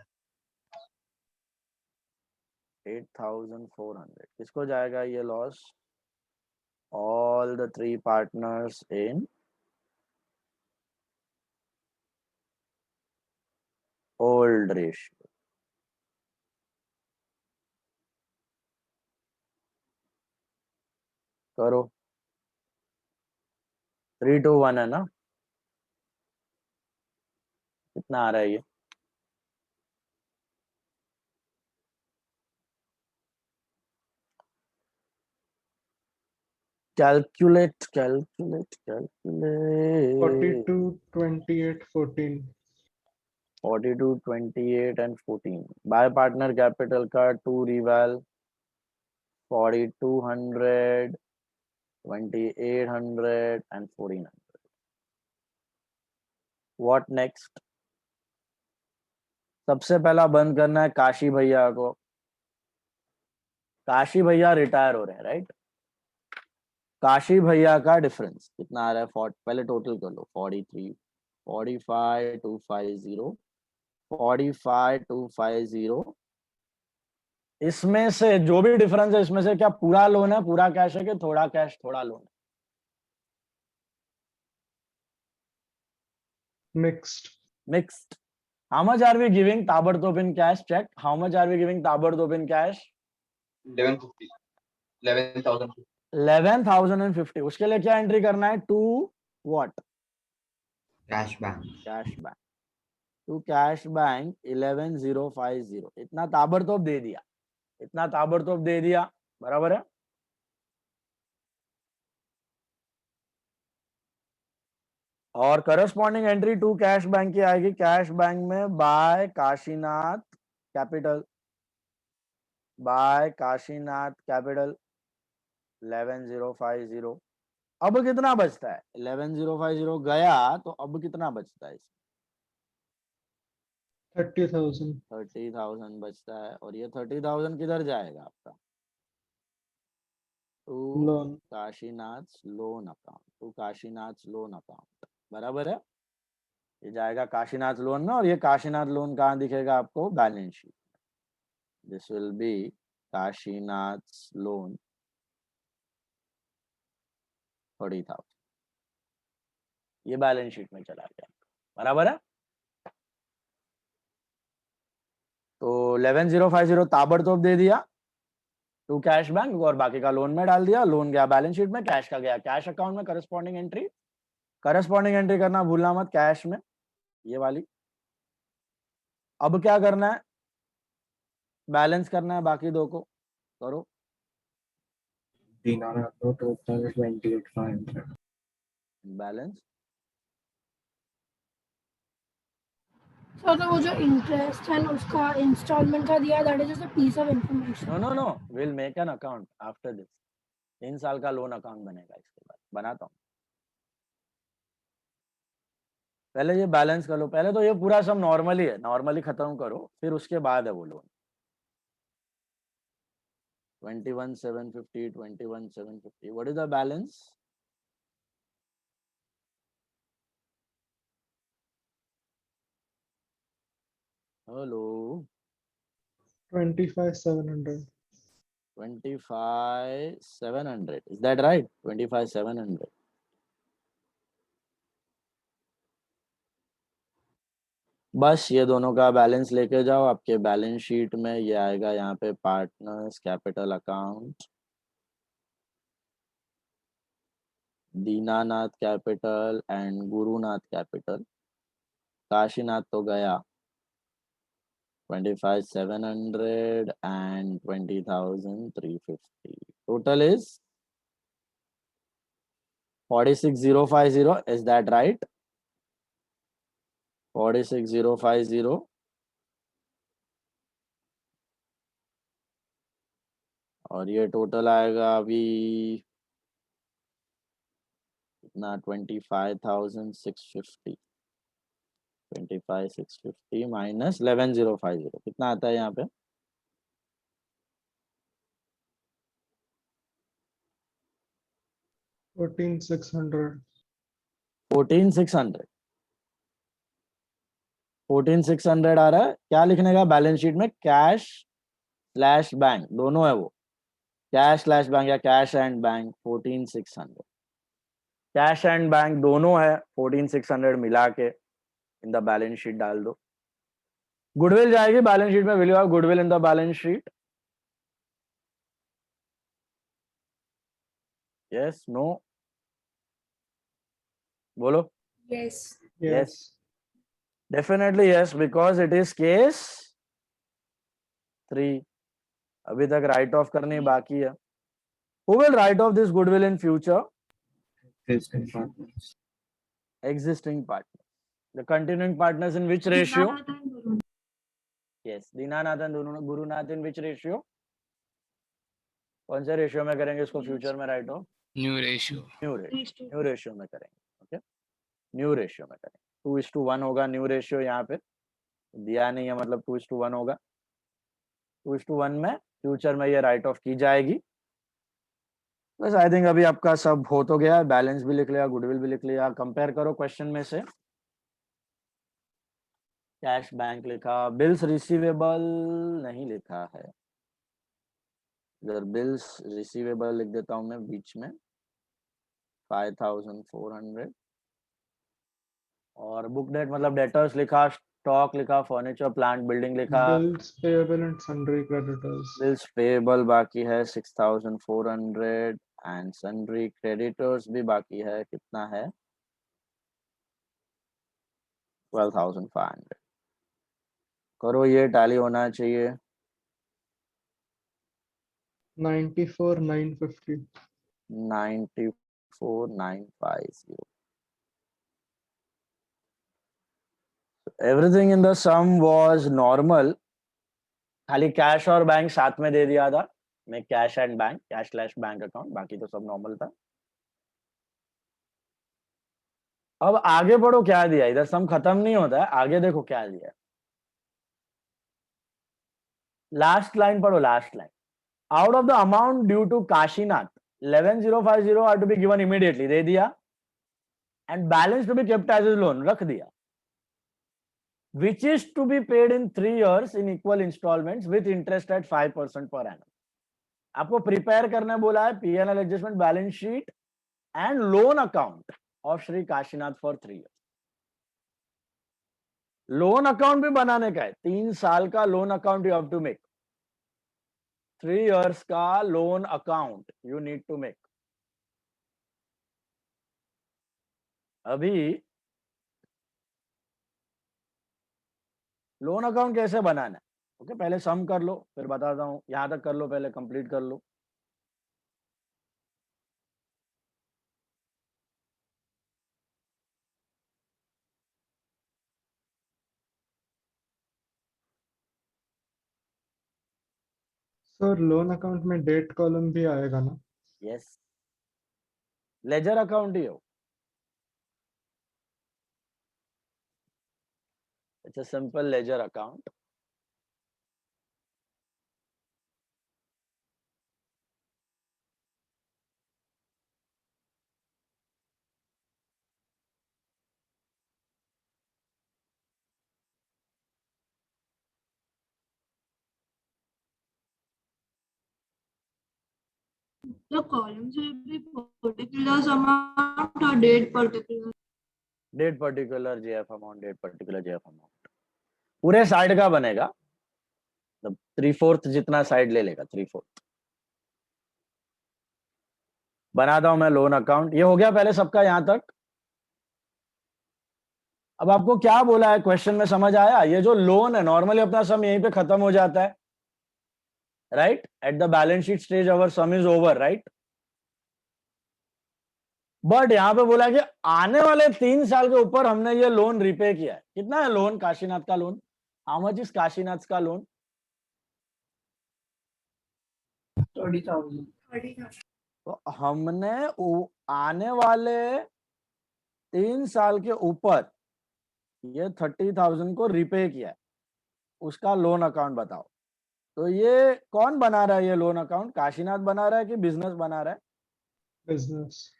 8,400. किसको जाएगा ये loss? All the 3 partners in old ratio. करो. 3 to 1 है ना? कितना आ रहा है ये? Calculate. 42, 28, 14. 42, 28 and 14. By partner capital का 2 reval 4,200, 2,800 and 1,400. What next? सबसे पहला बंद करना है काशी भैया को. काशी भैया रिटायर हो रहे हैं, राइट? काशी भैया का डिफरेंस कितना आ रहा है? पहले टोटल कर लो. 43, 45,250, 45,250. इसमें से जो भी डिफरेंस है, इसमें से क्या पूरा लोन है, पूरा कैश है, कि थोड़ा कैश थोड़ा लोन है? Mixed. How much are we giving ताबड़तोड़ in cash? Check. How much are we giving ताबड़तोड़ in cash? 1150. 11,000. 11,050. उसके लिए क्या एंट्री करना है? To what? Cash bank. To cash bank 11,050. इतना ताबड़तोड़ दे दिया. बराबर है? और corresponding entry to cash bank की आएगी. कैश बैंक में बाय काशीनाथ कैपिटल 11,050. अब कितना बचता है? 11,050 गया, तो अब कितना बचता है? 30,000 बचता है. और ये 30,000 किधर जाएगा आपका? To loan. Kashinath loan account. बराबर है? ये जाएगा काशीनाथ लोन में. और ये काशीनाथ लोन कहाँ दिखेगा आपको? Balance sheet. This will be Kashinath loan 30,000. ये बैलेंस शीट में चला गया. बराबर है? तो 11,050 ताबड़तोड़ दे दिया टू कैश बैंक और बाकी का लोन में डाल दिया. लोन गया बैलेंस शीट में, कैश का गया कैश अकाउंट में. करस्पॉन्डिंग एंट्री करना भूलना मत कैश में, ये वाली. अब क्या करना है, बैलेंस करना है बाकी दो को, करो। total 28,500. बैलेंस सर तो वो जो इंटरेस्ट है उसका इंस्टॉलमेंट का दिया, that is just a piece of information. No no no, will make an account after this. 3 साल का लोन अकाउंट बनेगा इसके बाद, बनाता हूँ। पहले ये बैलेंस कर लो, पहले तो ये पूरा सब नॉर्मली है, नॉर्मली खत्म करो, फिर उसके बाद है वो loan. 21,750, 21,750, what is the balance? Hello, 25,700. 25,700, is that right? 25,700. बस ये दोनों का बैलेंस लेके जाओ, आपके बैलेंस शीट में ये आएगा, यहाँ पे partners capital account, Dinanath capital and Gurunath capital. Kashinath तो गया, 25,700 and 20,350. Total is 46,050. Is that right? 46,050. और ये टोटल आएगा अभी कितना, 25,650। 25,650 माइनस 11,050 कितना आता है यहाँ पे? 14,600. 14,600। 14,600 आ रहा है। क्या लिखने का बैलेंस शीट में? कैश स्लैश बैंक, दोनों है वो, कैश स्लैश बैंक या cash and bank. 14,600 cash and bank दोनों है, 14,600 मिला के इन द बैलेंस शीट डाल दो। गुडविल जाएगी बैलेंस शीट में, will you have goodwill in the balance sheet? Yes, no, बोलो। Yes. Yes, definitely yes, because it is case 3. अभी तक राइट ऑफ करनी बाकी है। Who will write off this goodwill in future? Existing partners. Existing partners. The continuing partners in which ratio? Dinanath and Gurunath. Yes, Dinanath and Gurunath in which ratio? कौन से ratio में करेंगे इसको future में right of? New ratio. New ratio में करेंगे। Okay, new ratio में करेंगे। 2:1 होगा न्यू रेशियो, यहाँ पे दिया नहीं है, मतलब 2:1 होगा। 2:1 में फ्यूचर में ये राइट ऑफ की जाएगी। बस आई थिंक अभी आपका सब हो तो गया, बैलेंस भी लिख लिया, गुडविल भी लिख लिया। कंपेयर करो क्वेश्चन में से, कैश बैंक लिखा, बिल्स रिसीवेबल नहीं लिखा है। इधर बिल्स रिसीवेबल लिख देता हूं मैं बीच में, 5,400। और बुक डेट मतलब डेटर्स लिखा, स्टॉक लिखा, फर्नीचर प्लांट बिल्डिंग लिखा, Bills payable and sundry creditors. Bills payable बाकी है 6,400 एंड सन्ड्री क्रेडिटर्स भी बाकी है, कितना है? 12,500। करो, ये टैली होना चाहिए। 94,950. 94,950। Everything in the sum was normal, खाली कैश और बैंक साथ में दे दिया था मैं, cash and bank, cash slash bank account, बाकी तो सब नॉर्मल था। अब आगे बढ़ो, क्या दिया इधर, सम खत्म नहीं होता है, आगे देखो क्या दिया। लास्ट लाइन पढ़ो, last line. Out of the amount due to Kashinath 11,050 are to be given immediately, दे दिया। And balance to be kept as loan, रख दिया। Which is to be paid in 3 years in equal installments with interest at 5% per annum. आपको prepare करने बोला है P&L adjustment, balance sheet and loan account of Shri Kashinath for 3 years। Loan account भी बनाने का है, 3 साल का loan account you have to make, 3 years का loan account you need to make. अभी लोन अकाउंट कैसे बनाना है? ओके, पहले सम कर लो, फिर बताता हूँ। यहाँ तक कर लो, पहले कंप्लीट कर लो। सर लोन अकाउंट में डेट कॉलम भी आएगा ना? यस, लेजर अकाउंट ही हो। It's a simple ledger account. The columns will be particular amount or date particular. Date particular JF amount, date particular JF amount पूरे side का बनेगा, मतलब 3/4 जितना साइड ले लेगा, 3/4। बनाता हूं मैं लोन अकाउंट। ये हो गया पहले सबका यहां तक। अब आपको क्या बोला है क्वेश्चन में, समझ आया? ये जो लोन है नॉर्मली अपना सम यहीं पे खत्म हो जाता है, right? At the balance sheet stage our some is over, right? But यहां पे बोला कि आने वाले 3 साल के ऊपर हमने ये लोन रिपे किया है। कितना है लोन? काशीनाथ का loan. How much is Kashinath का लोन? 30,000। तो हमने आने वाले 3 साल के ऊपर ये 30,000 को रिपे किया है, उसका लोन अकाउंट बताओ। तो ये कौन बना रहा है ये लोन अकाउंट? काशीनाथ बना रहा है कि बिजनेस बना रहा है? बिजनेस।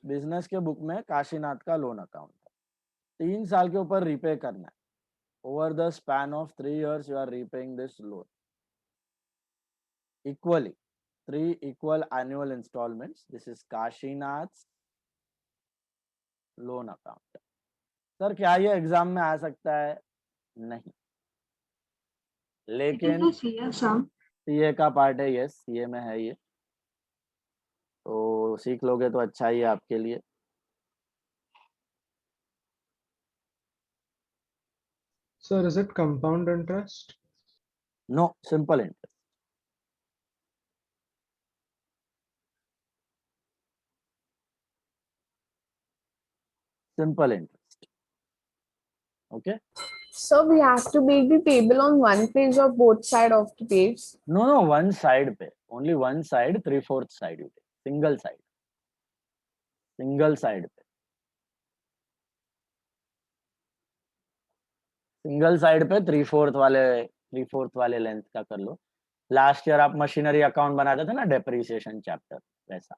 बिजनेस के बुक में काशीनाथ का लोन अकाउंट है। 3 साल के ऊपर रिपे करना है। Over the span of 3 years you are repaying this loan equally, 3 equal annual installments. This is Kashinath loan account. Sir क्या ये एग्जाम में आ सकता है? नहीं, लेकिन सीए का पार्ट है। यस, सीए में है ये, तो सीख लोगे तो अच्छा ही है आपके लिए। Sir, is it compound interest? नो, simple interest. Simple interest. Okay, So we have to make the table on one page or both side of the page. No no, one side पे, only one side, 3/4 side you take, single side, single side पे, single side पे 3/4 वाले length का कर लो। Last year आप machinery account बनाते थे ना, डेप्रिसिएशन चैप्टर, वैसा।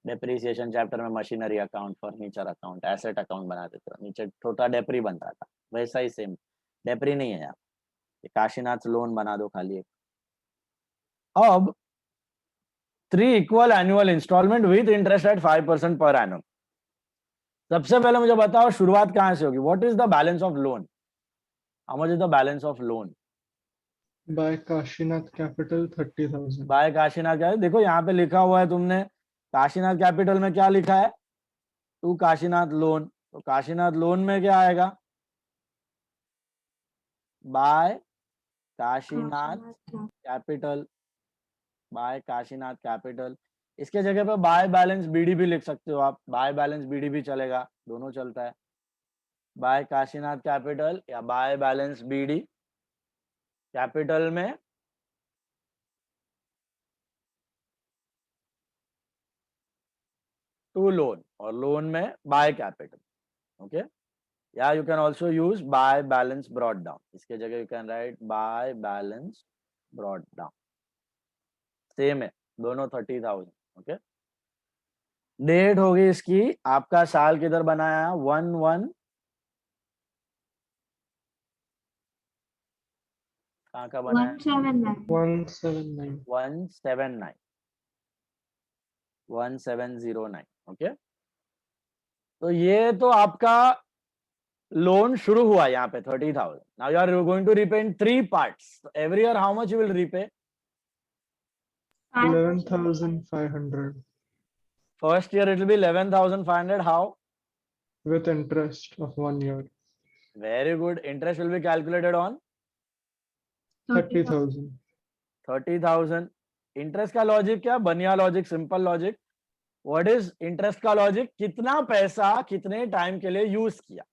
डेप्रिसिएशन चैप्टर में machinery account, furniture account, asset account बनाते थे, नीचे छोटा डेप्री बनता था, वैसा ही सेम। डेप्री नहीं है यहाँ, काशीनाथ लोन बना दो खाली एक। अब 3 equal annual installment with interest at 5% per annum. सबसे पहले मुझे बताओ शुरुआत कहां से होगी? What is the balance of loan? How much is the balance of loan? By Kashinath Capital 30,000. By Kashinath क्या है? देखो यहाँ पे लिखा हुआ है तुमने, काशीनाथ कैपिटल में क्या लिखा है? To Kashinath loan. तो काशीनाथ लोन में क्या आएगा? By Kashinath capital, by Kashinath capital. इसके जगह पे बाय बैलेंस बीडी भी लिख सकते हो आप, बाय बैलेंस बीडी भी चलेगा, दोनों चलता है। बाय काशीनाथ कैपिटल या बाय बैलेंस बीडी। कैपिटल में टू लोन और लोन में बाय कैपिटल। ओके, या you can also use by balance brought down. इसके जगह you can right by balance brought down, same है, दोनों 30,000। ओके, डेट होगी इसकी, आपका साल किधर बनाया? 1/1 कहाँ का बनाया? 179. 1709। ओके, तो ये तो आपका लोन शुरू हुआ यहाँ पे 30,000। Now you are going to repay in 3 parts. Every year how much you will repay? 11,500 First year it will be 11,500. How? with interest of 1 year. Very good. Interest will be calculated on 30,000. 30,000. Interest का logic क्या? बनिया logic, simple logic. What is interest का logic? कितना पैसा कितने time के लिए use किया,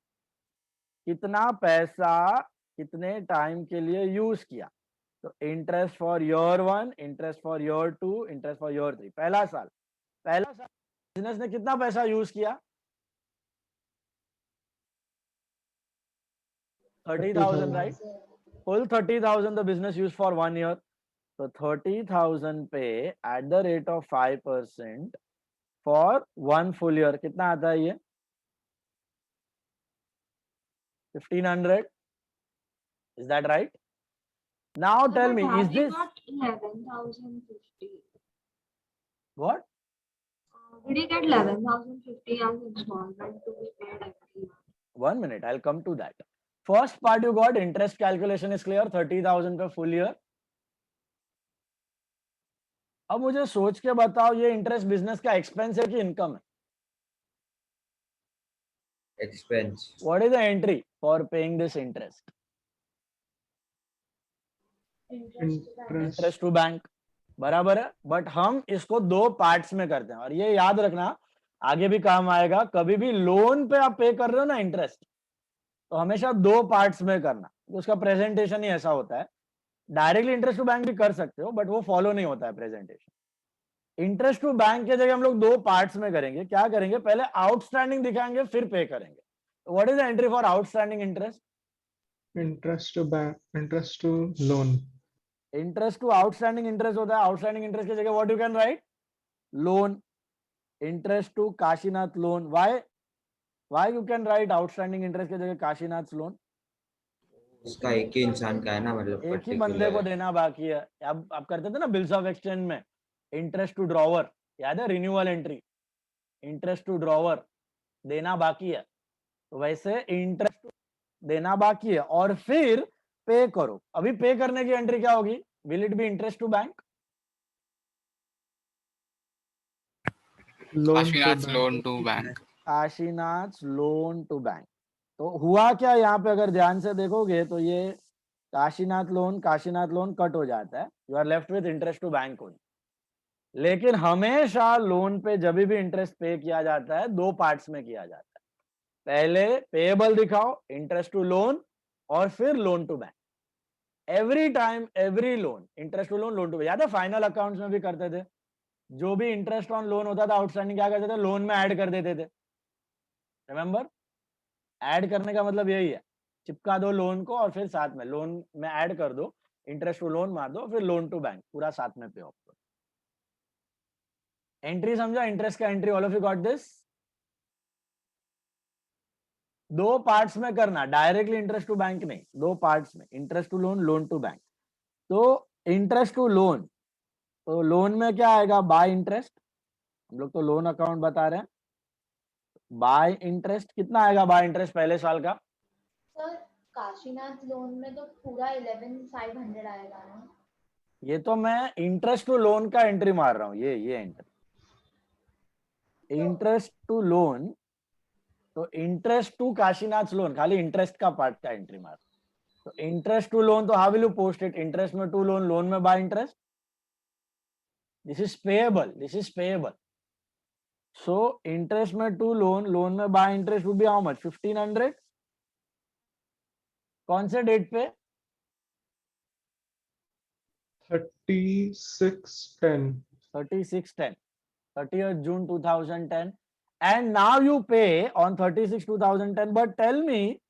कितना पैसा कितने टाइम के लिए यूज किया. तो interest for year 1, interest for year 2, interest for year 3. पहला साल बिजनेस ने कितना पैसा यूज किया? 30,000, right? Full 30,000 the business used for 1 year. So 30,000 पे at the rate of 5% for 1 full year. कितना आता है ये? 1,500. Is that right? Now tell me, is this 11,050? what? Did you get 11,050 as installment to be paid every year? 1 minute, I'll come to that. First part you got, interest calculation is clear, 30,000 पे full year. अब मुझे सोच के बताओ, ये interest business का expense है कि इनकम है? Expense. What is the entry for paying this interest? Interest to bank. बराबर है. बट हम इसको दो पार्ट्स में करते हैं, और ये याद रखना आगे भी काम आएगा. कभी भी लोन पे आप पे कर रहे हो ना इंटरेस्ट, तो हमेशा दो पार्ट्स में करना. उसका प्रेजेंटेशन ही ऐसा होता है. डायरेक्टली इंटरेस्ट टू बैंक भी कर सकते हो, बट वो फॉलो नहीं होता है प्रेजेंटेशन. इंटरेस्ट टू बैंक के जगह हम लोग दो पार्ट्स में करेंगे. क्या करेंगे? पहले आउटस्टैंडिंग दिखाएंगे, फिर पे करेंगे. What is the entry for outstanding interest? Interest to bank, interest to loan. Interest to outstanding interest होता है. आउटस्टैंडिंग इंटरेस्ट की जगह what you can write? Loan. Interest to Kashinath loan. Why you can write outstanding interest की जगह Kashinath loan? उसका एक ही इंसान का है ना, मतलब एक ही बंदे को देना बाकी है. अब आप करते थे ना बिल्स ऑफ एक्सचेंज में, इंटरेस्ट टू ड्रॉवर, याद है? Renewal entry, interest to drawer देना बाकी है. तो वैसे इंटरेस्ट देना बाकी है और फिर पे करो. अभी पे करने की एंट्री क्या होगी? Will it be interest to bank? Kashinath's loan to bank. Kashinath loan to bank. तो हुआ क्या यहाँ पे? अगर ध्यान से देखोगे तो ये काशीनाथ लोन कट हो जाता है. You are left with interest to bank only. लेकिन हमेशा लोन पे जब भी इंटरेस्ट पे किया जाता है, दो पार्ट्स में किया जाता है. पहले पेएबल दिखाओ, इंटरेस्ट टू लोन, और फिर loan to bank. Every time, every loan, interest to loan to bank. याद है फाइनल अकाउंट्स में भी करते थे? जो भी इंटरेस्ट ऑन लोन होता था आउटस्टैंडिंग, क्या करते थे? लोन में ऐड कर देते थे. रिमेंबर? ऐड करने का मतलब यही है, चिपका दो लोन को और फिर साथ में लोन में ऐड कर दो, इंटरेस्ट टू लोन मार दो, फिर लोन टू बैंक पूरा साथ में पे ऑफ करो. एंट्री समझा? इंटरेस्ट का entry. All of you got this? दो पार्ट्स में करना, डायरेक्टली इंटरेस्ट टू बैंक नहीं, दो पार्ट्स में. Interest to loan, loan to bank. तो इंटरेस्ट टू लोन, तो लोन में क्या आएगा? By interest. हम लोग तो लोन अकाउंट बता रहे हैं. बाय इंटरेस्ट कितना आएगा? बाय इंटरेस्ट पहले साल का. सर काशीनाथ लोन में तो पूरा 11,500 आएगा ना? ये तो मैं इंटरेस्ट टू लोन का एंट्री मार रहा हूँ. ये एंट्री इंटरेस्ट टू लोन. तो इंटरेस्ट टू काशीनाथ लोन, खाली इंटरेस्ट का पार्ट का एंट्री मार. तो इंटरेस्ट टू लोन, तो how will you post it? Interest में टू लोन, लोन में bye interest. This is payable, this is payable. So interest में टू लोन, लोन में bye interest would be how much? 1,500. कौन से date पे? 36/10. 36/10, 30th June 2010. And now you pay on 36/2010. But tell me,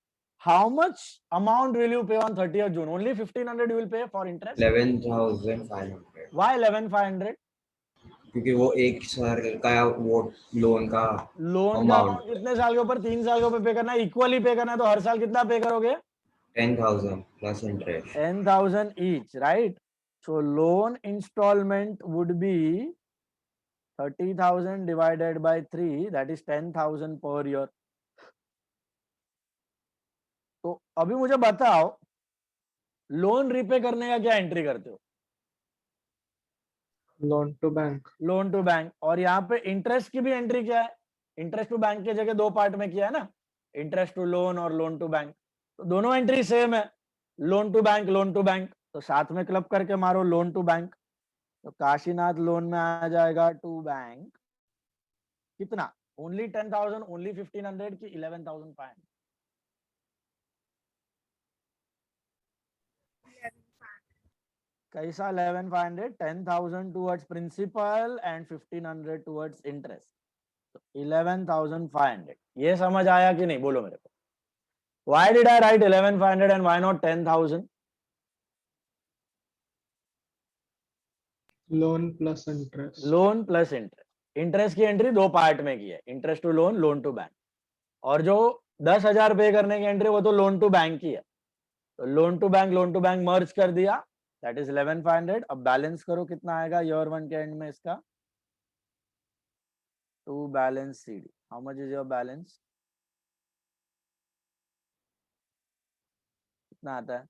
how much amount will you pay on 30th June? Only 1,500 you will pay for interest? 11,500. Why 11,500? क्योंकि वो एक साल का वो loan का amount कितने साल के ऊपर? 3 साल के ऊपर पे करना है, इक्वली पे करना है. तो हर साल कितना पे करोगे? 10,000 plus interest. 10,000 each, right? So loan installment would be 30,000 divided by 3, that is 10,000 per year. तो अभी मुझे बताओ, लोन रीपे करने का क्या एंट्री करते हो? Loan to bank. Loan to bank. और यहाँ पे इंटरेस्ट की भी एंट्री क्या है? इंटरेस्ट टू बैंक की जगह दो पार्ट में किया है ना, इंटरेस्ट टू लोन और लोन टू बैंक. तो दोनों एंट्री सेम है, loan to bank, loan to bank, तो साथ में क्लब करके मारो लोन टू बैंक। तो काशीनाथ लोन में आ जाएगा टू बैंक कितना, ओनली 10,000, ओनली 1,500 की 11,500? कैसा 11,500? 10,000 towards principal and 1,500 towards interest, तो 11,500। ये समझ आया कि नहीं, बोलो मेरे को। Why did I write 11,500 and why not 10,000? Loan plus interest. Loan plus interest, interest की एंट्री दो पार्ट में की है, interest to loan, loan to bank, और जो 10,000 पे करने की एंट्री वो तो लोन टू बैंक की है। तो लोन टू बैंक मर्ज कर दिया, दैट इज 11,500। अब बैलेंस करो कितना आएगा ईयर 1 के एंड में इसका, to balance CD. How much is your balance? कितना आता है?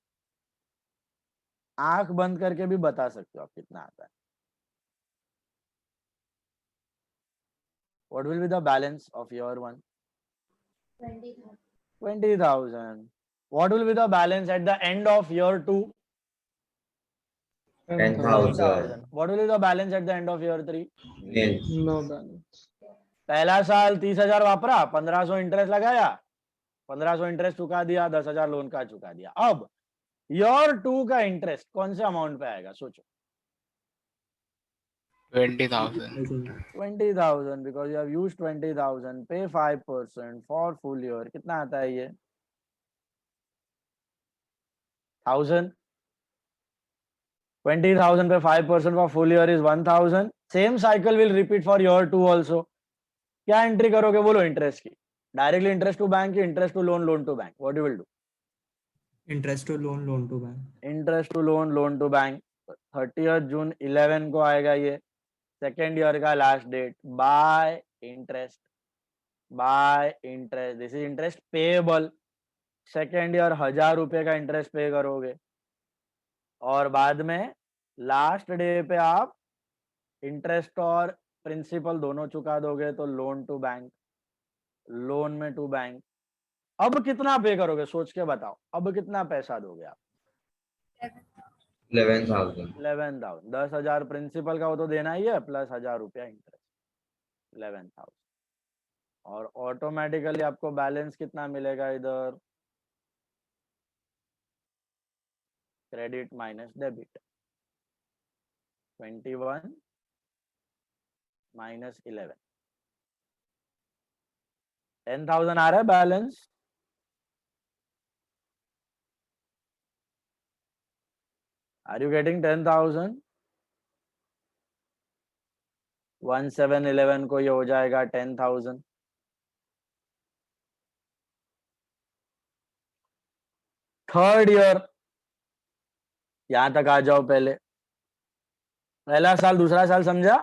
आंख बंद करके भी बता सकते हो आप कितना आता है। What will be the balance of year 1? 20,000. 20,000. What will be the balance at the end of year 2? 10,000. What will be the balance at the end of year 3? Nil. No balance. पहला साल 30,000 वापरा, 1,500 इंटरेस्ट लगाया, 1,500 interest चुका दिया, 10,000 loan का चुका दिया। अब ईयर 2 का इंटरेस्ट कौन से अमाउंट पे आएगा सोचो? 20,000. 20,000 because you have used 20,000, pay 5% for full year। कितना आता है ये? 1,000। 20,000 पे 5% for full year is 1,000। Same cycle will repeat for year 2 also। क्या एंट्री करोगे बोलो इंटरेस्ट की? Directly interest to bank, interest to loan, loan to bank? What you will do? Interest to loan, loan to bank. Interest to loan, loan to bank. 30 जून 11 को आएगा ये, second year का last date. By interest, by interest, this is interest payable. Second year 1,000 रुपए का interest पे करोगे, और बाद में लास्ट डे पे आप इंटरेस्ट और प्रिंसिपल दोनों चुका दोगे, तो लोन टू बैंक, लोन में टू बैंक। अब कितना पे करोगे सोच के बताओ, अब कितना पैसा दोगे आप? 11,000. 11,000। 10,000 प्रिंसिपल का वो तो देना ही है, प्लस 1,000 रुपया इंटरेस्ट, 11,000। और ऑटोमेटिकली आपको बैलेंस कितना मिलेगा इधर? क्रेडिट माइनस डेबिट, 21 माइनस 11, 10,000 आ रहा है बैलेंस। Are you getting 10,000? 1711 को ये हो जाएगा 10,000। थर्ड ईयर, यहां तक आ जाओ। पहला साल, दूसरा साल समझा?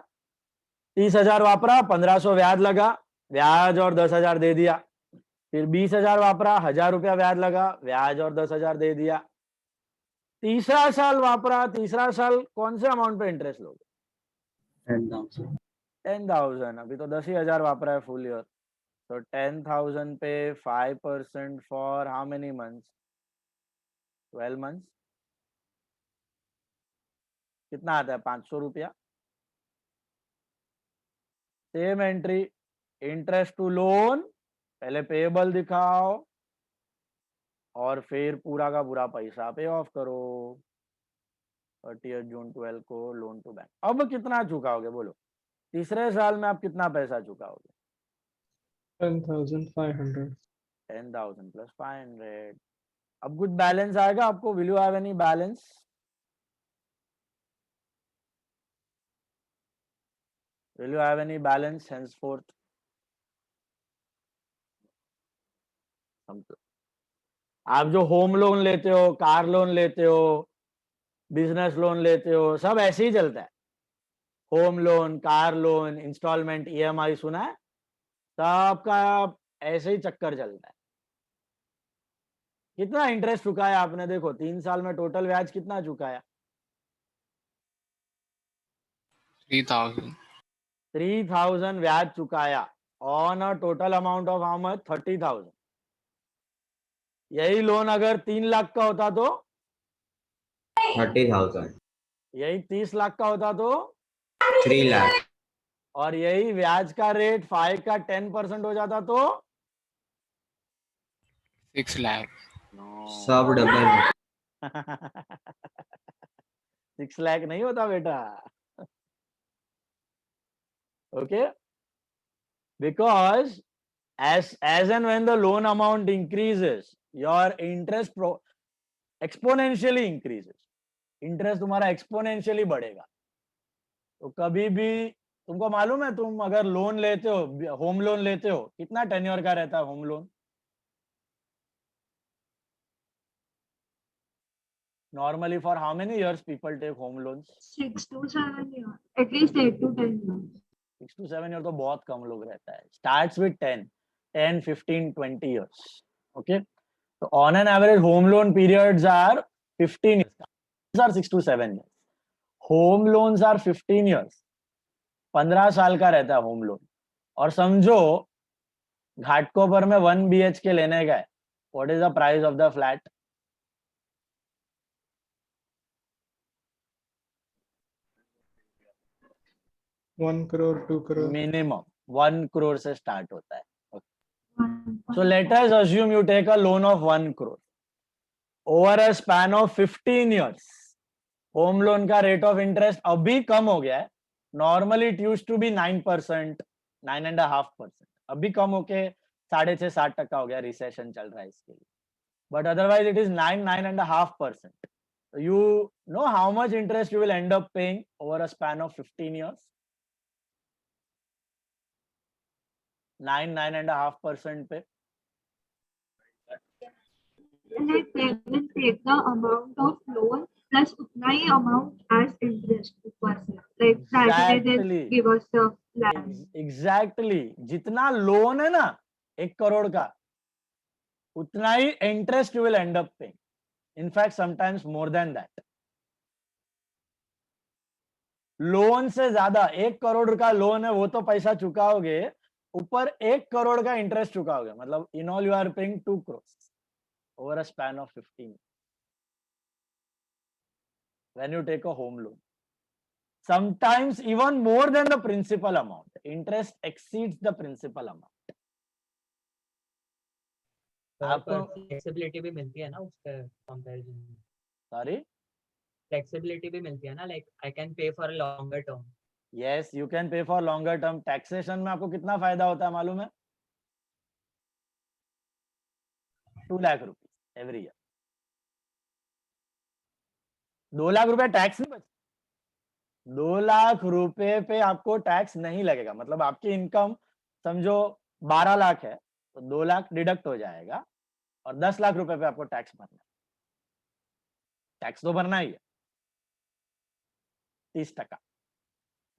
30,000 वापरा, 1,500 ब्याज लगा, ब्याज और 10,000 दे दिया। फिर 20,000 वापरा, 1,000 रुपया ब्याज लगा, ब्याज और 10,000 दे दिया। तीसरा साल वापरा, तीसरा साल कौन से अमाउंट पे इंटरेस्ट लोगे? 10,000। 10,000। अभी तो 10,000 वापरा है फुल ईयर, तो 10,000 पे 5% for how many months? 12 months. कितना आता है? 500 रुपया। Same entry, interest to loan, पहले पेएबल दिखाओ और फिर पूरा का पूरा पैसा पे ऑफ करो। 30 जून 12 को लोन टू बैंक। अब कितना चुकाओगे बोलो? तीसरे साल में आप कितना पैसा चुकाओगे? 10,500। 10,000 प्लस 500। अब कुछ बैलेंस आएगा आपको? Will you have any balance? Will you have any balance henceforth? आप जो होम लोन लेते हो, कार लोन लेते हो, बिजनेस लोन लेते हो, सब ऐसे ही चलता है। Home loan, car loan, installment, EMI सुना है? सबका ऐसे ही चक्कर चलता है। कितना इंटरेस्ट चुकाया आपने? देखो 3 साल में टोटल ब्याज कितना चुकाया? 3,000. 3,000 ब्याज चुकाया on a total amount of how much? 30,000। यही लोन अगर 3 लाख का होता तो 30,000. यही 30 लाख का होता तो 3 lakh. और यही ब्याज का रेट 5 का 10% हो जाता तो 6 lakh. सब डबल. 6 लाख नहीं होता बेटा. Okay, because as and when the loan amount increases, your interest exponentially increases. Interest तुम्हारा एक्सपोनेंशियली बढ़ेगा. तो कभी भी तुमको मालूम है, तुम अगर लोन लेते हो, होम लोन लेते हो, कितना टेन्योर का रहता है home loan? Normally, for how many years people take home loans? 6 to 7 years, at least 8 to 10 years. 6 to 7 years तो बहुत कम लोग रहता है. Starts with 10, 15, 20 years. Okay, so on an average, home loan periods are 15 years. These are 6 to 7 years. Home loans are 15 years. 15 साल का रहता है home loan. और समझो घाटकोपर में 1 BHK लेने का है. What is the price of the flat? 1 crore, 2 crore. Minimum 1 crore से स्टार्ट होता है. So let us assume you take a loan of 1 crore over a span of 15 years. Home loan का रेट ऑफ इंटरेस्ट अभी कम हो गया है. Normally it used to be 9%, 9.5%. अभी कम होके 6.5-7% हो गया. रिसेशन चल रहा है इसके लिए. But otherwise it is 9.5%. You know how much interest you will end up paying over a span of 15 years? 9.5% पे. Like they will take the amount of loan plus उतना ही amount as interest ऊपर से. Like that way they Exactly. give us the plan. Exactly. जितना loan है ना 1 करोड़ का, उतना ही interest you will end up paying. In fact, sometimes more than that. Loan से ज्यादा 1 करोड़ का लोन है वो तो पैसा चुकाओगे, ऊपर 1 करोड़ का इंटरेस्ट चुकाओगे. मतलब in all you are paying 2 crores over a span of 15 when you take a home loan. Sometimes even more than the principal amount. Interest exceeds the principal amount. आपको फ्लेक्सिबिलिटी भी मिलती है ना उसके कंपैरिजन में. Sorry? Flexibility भी मिलती है ना, like I can pay for a longer term. Yes, you can pay for longer term. Taxation में आपको कितना फायदा होता है मालूम है? 2 lakh rupees every year. 2 lakh रुपए टैक्स नहीं बचता. 2 लाख रुपए पे आपको टैक्स नहीं लगेगा. मतलब आपकी इनकम समझो 12 लाख है तो 2 लाख डिडक्ट हो जाएगा और 10 लाख रुपए पे आपको टैक्स भरना है. टैक्स तो भरना ही है 30%.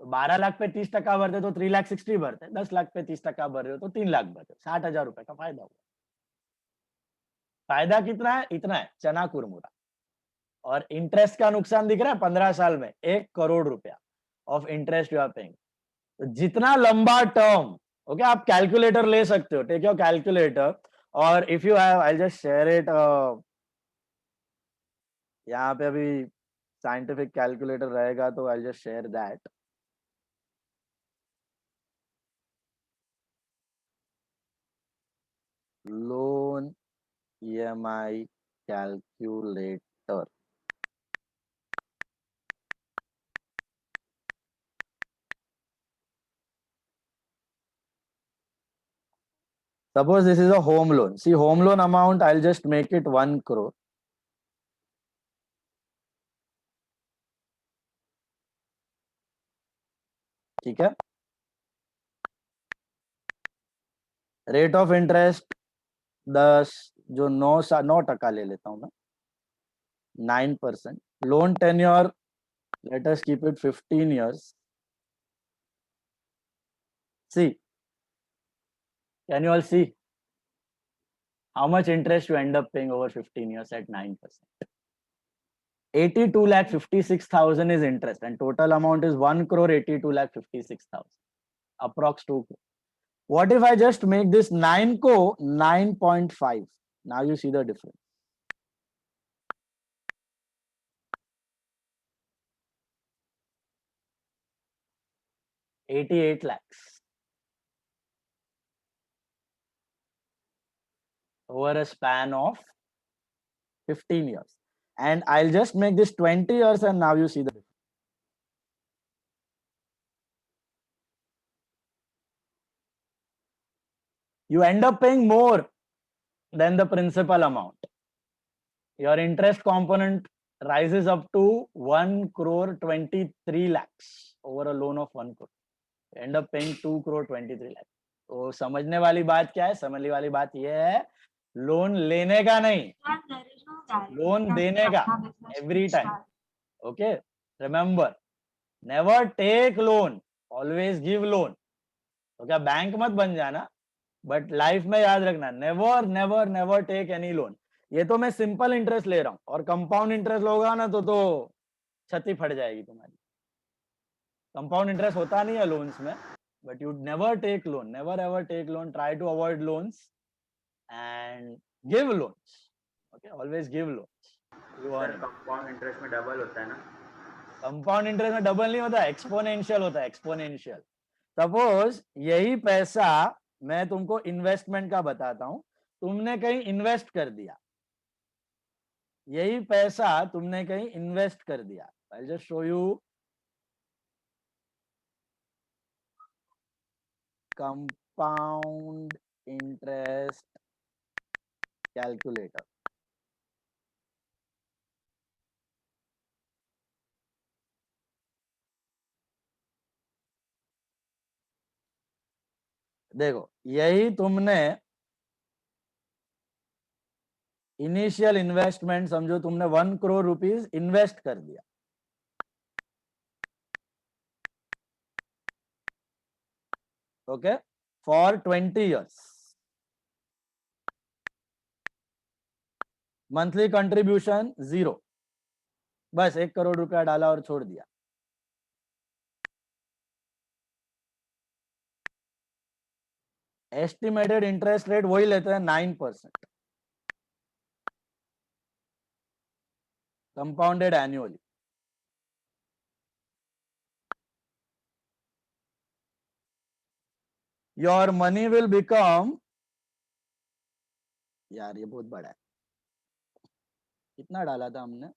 तो 12 लाख पे 30% भरते तो 3,60,000 भरते. 10 लाख पे 30% भर रहे हो तो 3 लाख भरते. 60,000 रुपए का फायदा हुआ. फायदा कितना है? इतना है, चना कुरमुरा. और इंटरेस्ट का नुकसान दिख रहा है 15 साल में 1 करोड़ रुपया of interest you are paying. तो जितना लंबा टर्म, ओके, आप कैलकुलेटर ले सकते हो. टेक योर कैलकुलेटर और if you have, I just share it. यहाँ पे अभी साइंटिफिक कैलकुलेटर रहेगा तो I just share that. Loan EMI calculator. Suppose this is a home loan. See, home loan amount, I'll just make it 1 crore. ठीक है. Rate of interest 10, जो 9% ले लेता हूं मैं, 9%. Loan tenure, let us keep it 15 years. See, can you all see how much interest you end up paying over 15 years at 9%? 82,56,000 is interest and total amount is 1 crore 82,56,000, approx 2 crore. What if I just make this 9 को 9.5? Now you see the difference. $88 lakhs over a span of 15 years. And I'll just make this 20 years, and now you see the difference. You end up paying more than the principal amount. Your interest component rises up to 1 crore 23 lakhs over a loan of 1 crore. You end up paying 2 crore 23 lakhs. तो समझने वाली बात क्या है? समझने वाली बात यह है, लोन लेने का नहीं, लोन देने का. Every time. Okay, remember, never take loan, always give loan. तो क्या बैंक मत बन जाना, बट लाइफ में याद रखना, never never never take any loan. ये तो मैं सिंपल इंटरेस्ट ले रहा हूं, और कंपाउंड इंटरेस्ट लोगा ना तो छती फट जाएगी तुम्हारी. कंपाउंड इंटरेस्ट होता नहीं है लोन्स में, but you never take loan, never ever take loan. Try to avoid loans and give loans. Okay, always give loans. Compound interest में डबल होता है ना? कंपाउंड इंटरेस्ट में डबल नहीं होता, एक्सपोनेंशियल होता है, एक्सपोनेंशियल. सपोज यही पैसा मैं तुमको इन्वेस्टमेंट का बताता हूं, तुमने कहीं इन्वेस्ट कर दिया, यही पैसा तुमने कहीं इन्वेस्ट कर दिया. I just show you compound interest calculator. देखो, यही तुमने इनिशियल इन्वेस्टमेंट समझो, तुमने 1 करोड़ रुपीस इन्वेस्ट कर दिया. Okay, for 20 years. Monthly contribution 0. बस 1 करोड़ रुपया डाला और छोड़ दिया. एस्टिमेटेड इंटरेस्ट रेट वही लेते हैं, 9%, compounded annually. Your money will become, यार ये बहुत बड़ा है, कितना डाला था हमने?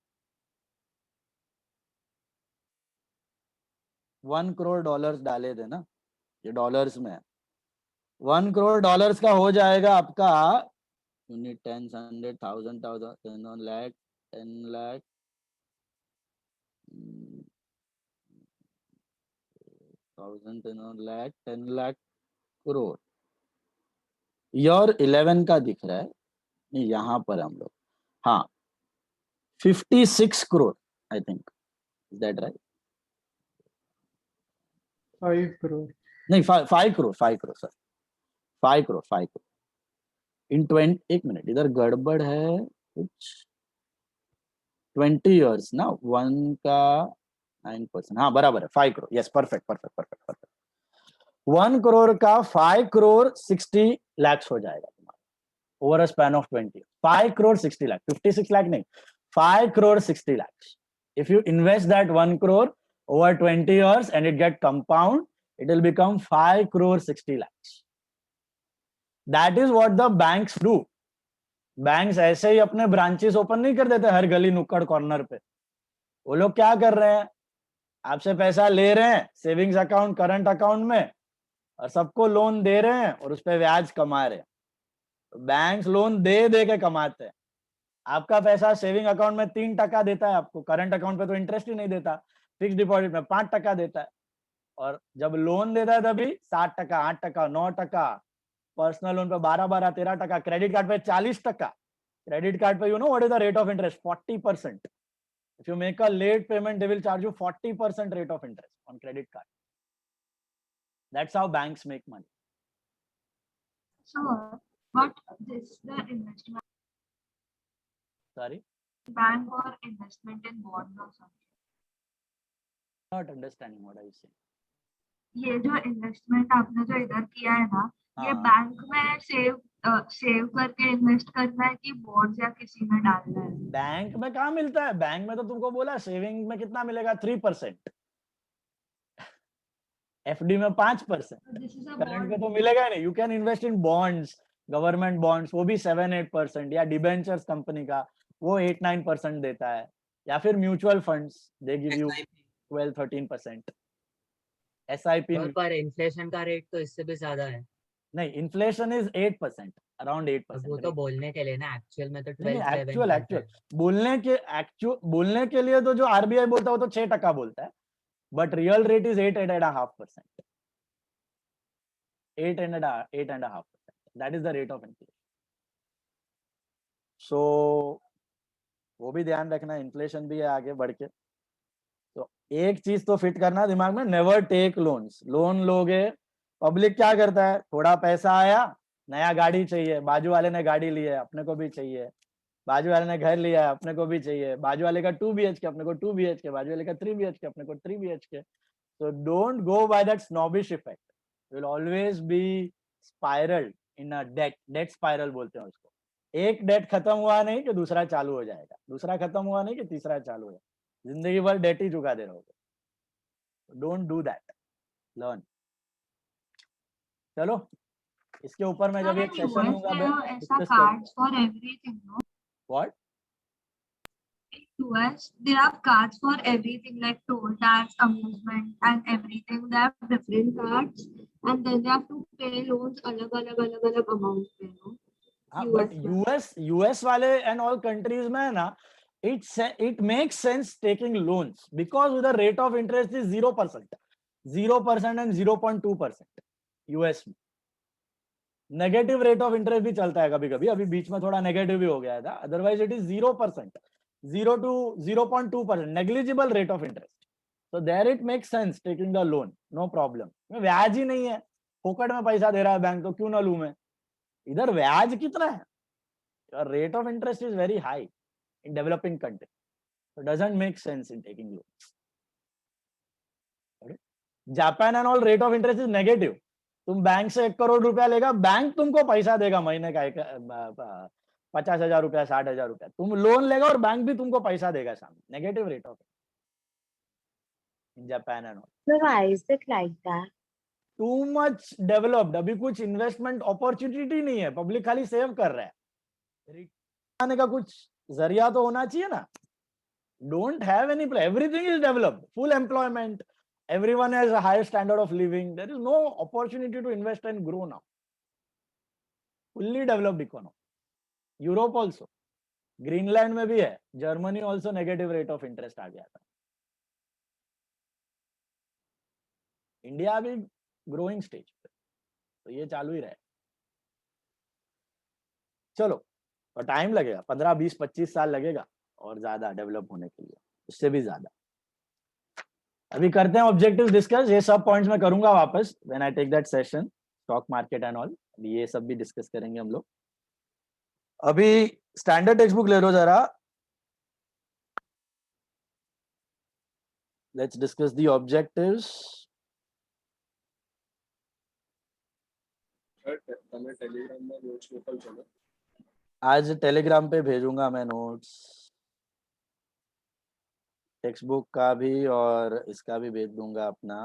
1 करोड़ डॉलर्स डाले थे ना, ये डॉलर्स में है. 1 करोड़ डॉलर्स का हो जाएगा आपका 10, 100, 1000, 10 लाख, 10 लाख, 1000, 10 लाख, 10 लाख करोड़. योर 11 का दिख रहा है, नहीं यहाँ पर हम लोग, हाँ 56 crore I think. Is that right? 5 crore. नहीं 5 करोड़, 5 करोड़ सर, 5 करोड़, 5 करोड़ इन 20. एक मिनट, इधर गड़बड़ है कुछ. 20 years ना, 1 का 9%, हाँ बराबर है, 5 crore. Yes, perfect perfect perfect perfect. 1 crore का 5 करोड़ 60 lakhs हो जाएगा तुम्हारा over a span of 20 years. 5 crore 60 lakh, 56 lakh नहीं, 5 crore 60 lakhs. If you invest that 1 crore over 20 years and it get compound, it will become 5 crore 60 lakhs. That is what the banks do. Banks ऐसे ही अपने branches open नहीं कर देते हर गली नुक्कड़ corner पे. वो लोग क्या कर रहे हैं, आपसे पैसा ले रहे हैं सेविंग्स अकाउंट, करंट अकाउंट में, और सबको लोन दे रहे हैं और उस पर ब्याज कमा रहे हैं. बैंक्स लोन दे दे के कमाते हैं. आपका पैसा सेविंग अकाउंट में 3% देता है आपको, करंट अकाउंट पे तो इंटरेस्ट ही नहीं देता, फिक्स डिपॉजिट में 5% देता है, और जब लोन देता है तभी 7%, 8%, 9%, पर्सनल लोन पे 12, 13%, क्रेडिट कार्ड पे 40%. क्रेडिट कार्ड पे you know what is the rate of interest? 40%. If you make a late payment they will charge you 40% rate of interest on credit card. That's how banks make money. So, what this the investment Sorry, bank or investment in bond or something? not understanding what are you saying. ये जो investment आपने जो इधर किया है ना, ये हाँ. बैंक में सेव सेव करके इन्वेस्ट करना है कि बॉन्ड्स या किसी में डालना है? बैंक में कहाँ मिलता है? बैंक में तो तुमको बोला सेविंग में कितना मिलेगा, 3%। एफडी में 5%। दिस इज अ करंट में बॉन्ड। तो मिलेगा ही नहीं। You can invest in bonds, government bonds, वो भी 7-8%, या डिबेंचर्स कंपनी का वो 8-9% देता है, या फिर mutual funds they give you 12-13%। SIP पर इन्फ्लेशन का रेट तो इससे भी ज्यादा है। नहीं, इन्फ्लेशन इज 8%, अराउंड 8%। वो तो बोलने के लिए ना, एक्चुअल में तो नहीं, 12 एक्चुअल बोलने के लिए तो जो आरबीआई बोलता है वो तो 6% बोलता है, but real rate is 8.5%। 8.5%, that is the rate of inflation. So वो भी ध्यान रखना, इन्फ्लेशन भी है आगे बढ़ के। तो एक चीज तो फिट करना दिमाग में, नेवर टेक लोन्स। लोन लोगे, पब्लिक क्या करता है, थोड़ा पैसा आया, नया गाड़ी चाहिए, बाजू वाले ने गाड़ी ली है अपने को भी चाहिए, बाजू वाले ने घर लिया है अपने को भी चाहिए, बाजू वाले का 2 BHK अपने को 2 BHK, बाजू वाले का 3 BHK अपने को 3 BHK। So don't go by that snobbish effect. You will always be spiraled in a debt spiral बोलते हैं उसको। एक डेट खत्म हुआ नहीं कि दूसरा चालू हो जाएगा, दूसरा खत्म हुआ नहीं कि तीसरा चालू हो जाएगा, जिंदगी भर डेट ही चुकाते रहोगे। Don't do that, learn. चलो, इसके ऊपर मैं जब एक सेशन दूंगा ऐसा cards for everything, no? What? US, they have cards for everything like toll tax, amusement, and everything. They have different cards, and then they have to pay loans अलग-अलग amounts पे, no? बट यूएस वाले and all countries में है ना, it makes sense taking loans because the rate of interest is 0% and 0.2%। US में negative rate of interest भी चलता है कभी कभी, अभी बीच में थोड़ा नेगेटिव भी हो गया था, otherwise it is 0%, 0 to 0.2%, negligible rate of interest. So there it makes sense taking the loan, no problem। ब्याज ही नहीं है, फोकट में पैसा दे रहा है बैंक, तो क्यों ना लूं मैं? इधर ब्याज कितना है? Your rate of interest is very high in developing country, so it doesn't make sense in taking loans। Japan and all rate of interest is negative. तुम बैंक से 1 करोड़ रुपया लेगा, बैंक तुमको पैसा देगा महीने का 50,000 रुपया, 60,000 रुपया। तुम लोन लेगा और बैंक भी तुमको पैसा देगा सामने, negative rate of in Japan and all. So why is it like that? Too much developed, अभी कुछ इन्वेस्टमेंट अपॉर्चुनिटी नहीं है, पब्लिक खाली सेव कर रहा है, रिटर्न आने का कुछ जरिया तो होना चाहिए ना। Don't have any, everything is developed, full employment, everyone has a higher standard of living, there is no opportunity to invest and grow now। fully developed economy, Europe also, Greenland में भी है, Germany also negative rate of interest आ गया था। India भी growing stage पे, तो ये चालू ही रहे। चलो, और टाइम लगेगा, 15, 20, 25 साल लगेगा और ज्यादा डेवलप होने के लिए, उससे भी ज्यादा। अभी करते हैं ऑब्जेक्टिव डिस्कस, ये सब पॉइंट्स मैं करूंगा वापस when I take that session, stock market and all, ये सब भी डिस्कस करेंगे हम लोग। अभी स्टैंडर्ड टेक्स्ट बुक ले लो जरा, let's discuss the objectives. Telegram में नोट्स निकल चलो, आज टेलीग्राम पे भेजूंगा मैं नोट्स, टेक्स्ट बुक का भी और इसका भी भेज दूंगा अपना।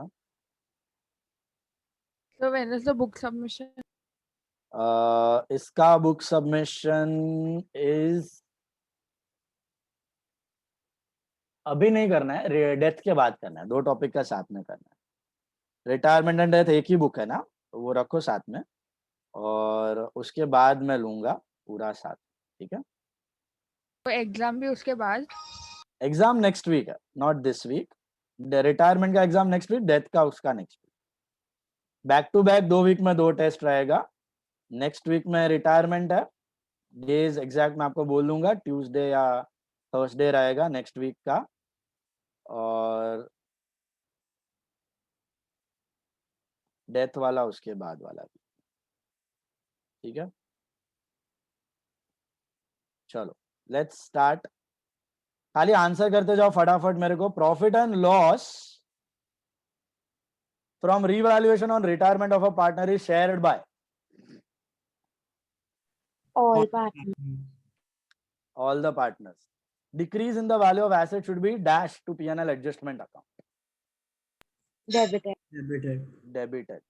So when is the book submission? इसका बुक सबमिशन इज, अभी नहीं करना है, डेथ के बाद करना है, 2 टॉपिक का साथ में करना है। रिटायरमेंट एंड डेथ एक ही बुक है ना, तो वो रखो साथ में, और उसके बाद मैं लूंगा पूरा साथ, ठीक है? तो एग्जाम भी उसके बाद? एग्जाम नेक्स्ट वीक है, नॉट दिस वीक। रिटायरमेंट का एग्जाम नेक्स्ट वीक, डेथ का उसका next week, back to back 2 week में 2 टेस्ट रहेगा। नेक्स्ट वीक में रिटायरमेंट है, डेज एग्जैक्ट मैं आपको बोल दूंगा, ट्यूसडे या थर्सडे रहेगा नेक्स्ट वीक का, और डेथ वाला उसके बाद वाला भी, ठीक है? चलो लेट्स स्टार्ट, खाली आंसर करते जाओ फटाफट मेरे को। Profit and loss from revaluation on retirement of a partner is shared by, All partners. All the partners. Decrease in the value of asset should be dash to P&L adjustment account. Debited. Debited.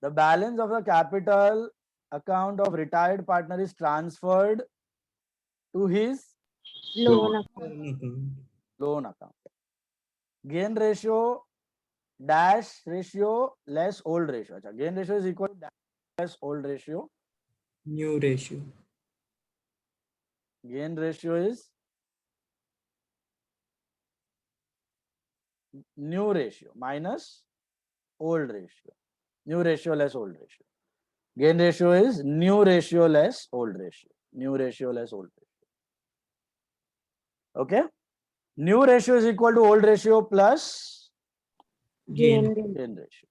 The balance of the capital account of retired partner is transferred to his Loan account. loan account. Gain ratio dash ratio less old ratio. अच्छा, gain ratio is equal to dash less old ratio. New ratio. Gain ratio is new ratio minus old ratio. New ratio less old ratio. Gain ratio is new ratio less old ratio. New ratio less old ratio. Okay? New ratio is equal to old ratio plus Gain. ratio.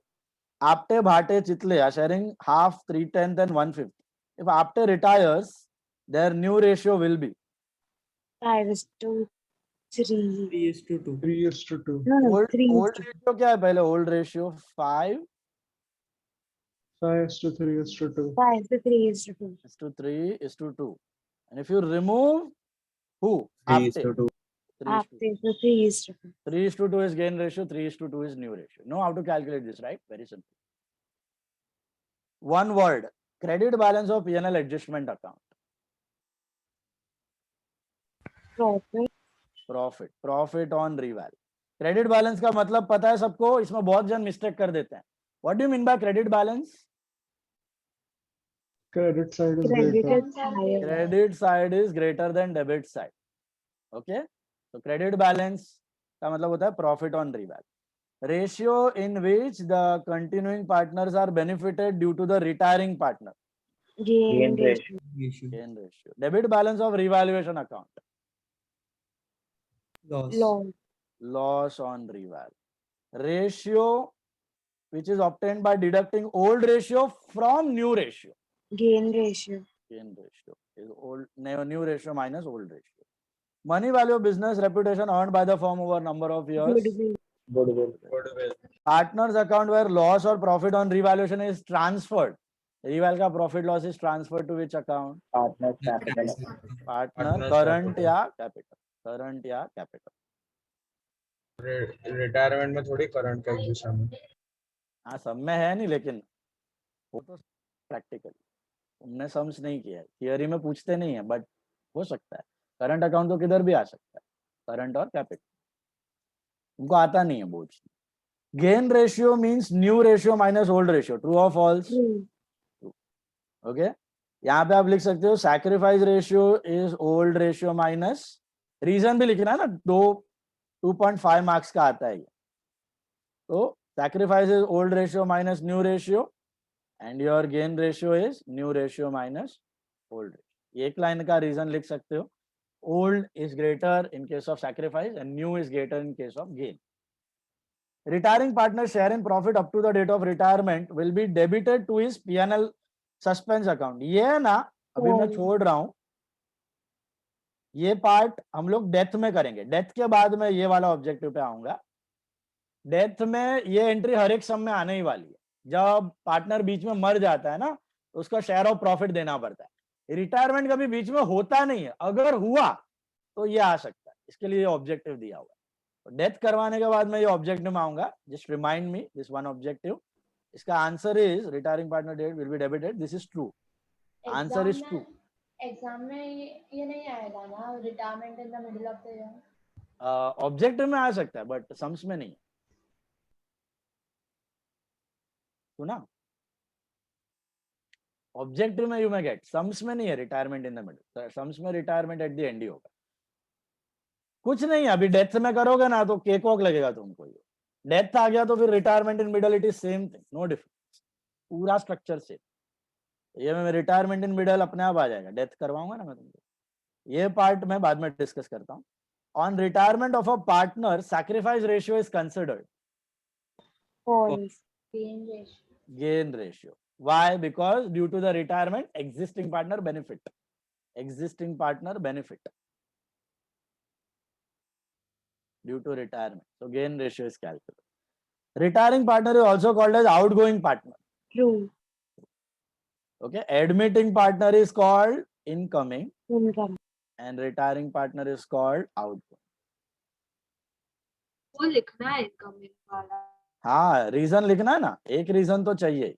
Apte, Bhate, Chitle are sharing half, 3/10 and 1/5. If Apte retires, their new ratio will be 5:3. 3:2. 3:2. No, old 3:2. ratio क्या है पहले old ratio 5 5:3:2. 5:3:2. is to 3:2. And if you remove who? 3:2. 3:2. 3:2 is gain ratio, 3:2 is new ratio. Know how to calculate this, right? Very simple. One word, credit balance of P&L adjustment account. Profit on reval. Credit balance का मतलब पता है सबको, इसमें बहुत जन mistake कर देते हैं. What do you mean by credit balance? Credit side is greater. Credit side is greater than debit side. Okay? So credit balance का मतलब होता है profit on reval. Ratio in which the continuing partners are benefited due to the retiring partner. Gain ratio. Gain ratio. Debit balance of revaluation account. Loss on reval. Ratio which is obtained by deducting old ratio from new ratio. Gain ratio. Gain ratio is new ratio minus old ratio. Money value of business reputation earned by the firm over number of years. Goodwill. Partners account where loss or profit on revaluation is transferred. Reval का profit loss is transferred to which account? Partner capital. Partner current या capital. Current या capital. Retirement में थोड़ी current का use है. हाँ, सब में है नहीं, लेकिन वो तो प्रैक्टिकल तुमने सम्स नहीं किया है, थियरी में पूछते नहीं है, बट हो सकता है. करंट अकाउंट तो किधर भी आ सकता है, करंट और कैपिटल. तुमको आता नहीं है बोझ. Gain ratio means new ratio minus old ratio. True और फॉल्स? ओके, यहाँ पे आप लिख सकते हो sacrifice ratio is old ratio minus, reason भी लिखना है ना, 2.5 मार्क्स का आता है ये. तो sacrifice is old ratio minus new ratio and your gain ratio is new ratio minus old ratio. एक लाइन का रीजन लिख सकते हो. Old is greater in case of sacrifice and new is greater in case of gain. Retiring partner's share in profit up to the date of retirement will be debited to his P&L suspense account. ये है ना, अभी मैं छोड़ रहा हूं, ये part हम लोग डेथ में करेंगे. डेथ के बाद मैं ये वाला ऑब्जेक्टिव पे आऊंगा. डेथ में ये एंट्री हर एक सम में आने ही वाली है. जब पार्टनर बीच में मर जाता है ना, तो उसका शेयर ऑफ प्रॉफिट देना पड़ता है. रिटायरमेंट कभी बीच में होता नहीं है, अगर हुआ तो ये आ सकता है. इसके लिए ऑब्जेक्टिव दिया हुआ है. तो डेथ करवाने के बाद मैं ये ऑब्जेक्टिव में आऊंगा. Just remind me this one objective. इसका answer is retiring partner date will be debited. This is true. Answer is true. Exam में ये नहीं आएगा ना, retirement in the middle of the year. Objective में आ सकता है बट सम्स में नहीं. सुना? ऑब्जेक्टिव में यू मे गेट, सम्स में नहीं है. Retirement in the middle, sums में रिटायरमेंट एट द एंड ही होगा. कुछ नहीं, अभी डेथ में करोगे ना तो केक वॉक लगेगा तुमको. ये डेथ आ गया तो फिर retirement in middle, it is same thing, no difference. पूरा स्ट्रक्चर सेम. ये मैं रिटायरमेंट इन मिडिल अपने आप आ जाएगा. डेथ करवाऊंगा ना मैं तुमको. ये पार्ट मैं बाद में डिस्कस करता हूँ. On retirement of a partner sacrifice ratio is considered. Gain ratio. Why? Because due to the retirement, existing partner benefit. Existing partner benefit due to retirement. So gain ratio is calculated. Retiring partner is also called as outgoing partner. True. Okay. Admitting partner is called incoming Income. and retiring partner is called outgoing. वो लिखना है incoming वाला. हाँ, reason लिखना है ना, एक reason तो चाहिए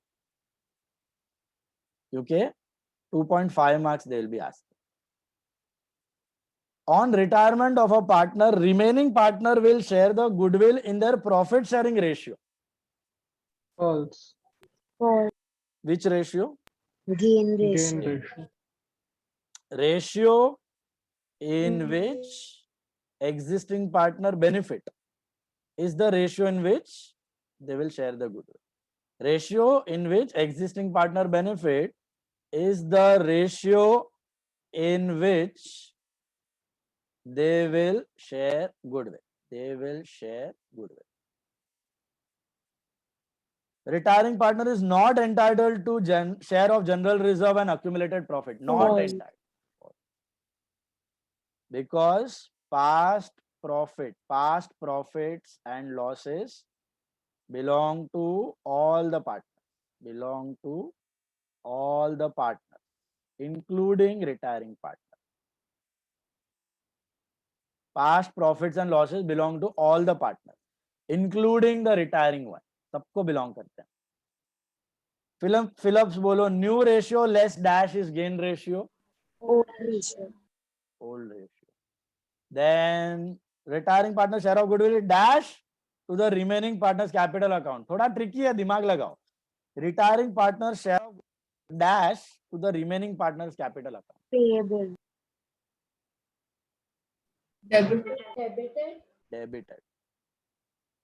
क्योंकि 2.5 marks they will be asked. On retirement of a partner, remaining partner will share the goodwill in their profit sharing ratio. False. False. Which ratio? Gain Gain ratio. ratio. Ratio in which existing partner benefit is the ratio in which they will share the goodwill. Ratio in which existing partner benefit is the ratio in which they will share goodwill. They will share goodwill. Retiring partner is not entitled to share of general reserve and accumulated profit. Not False. entitled. Because past profits and losses belong to all the partners. Belong to all the partners, including retiring partner. Past profits and losses belong to all the partners, including the retiring one. सबको belong करते हैं. Phillips बोलो, new ratio less dash is gain ratio. Old ratio. Old ratio. Then retiring partner share of goodwill is dash to the remaining partner's capital account. थोड़ा tricky है, दिमाग लगाओ. Retiring partner share of dash to the remaining partner's capital account. Payable. Debited. Debited.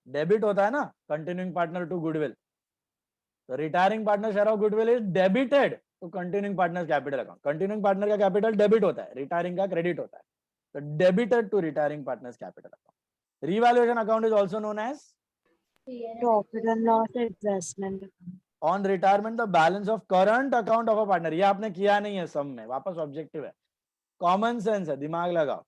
Debit होता है ना continuing partner to goodwill. The retiring partner share of goodwill is debited to continuing partner's capital account. Continuing partner का capital debit होता है, retiring का credit होता है. So debited to retiring partner's capital account. Revaluation account is also known as Profit and loss adjustment. on retirement the balance of current account of a partner. ये आपने किया नहीं है सम में, वापस ऑब्जेक्टिव है, कॉमन सेंस है, दिमाग लगाओ.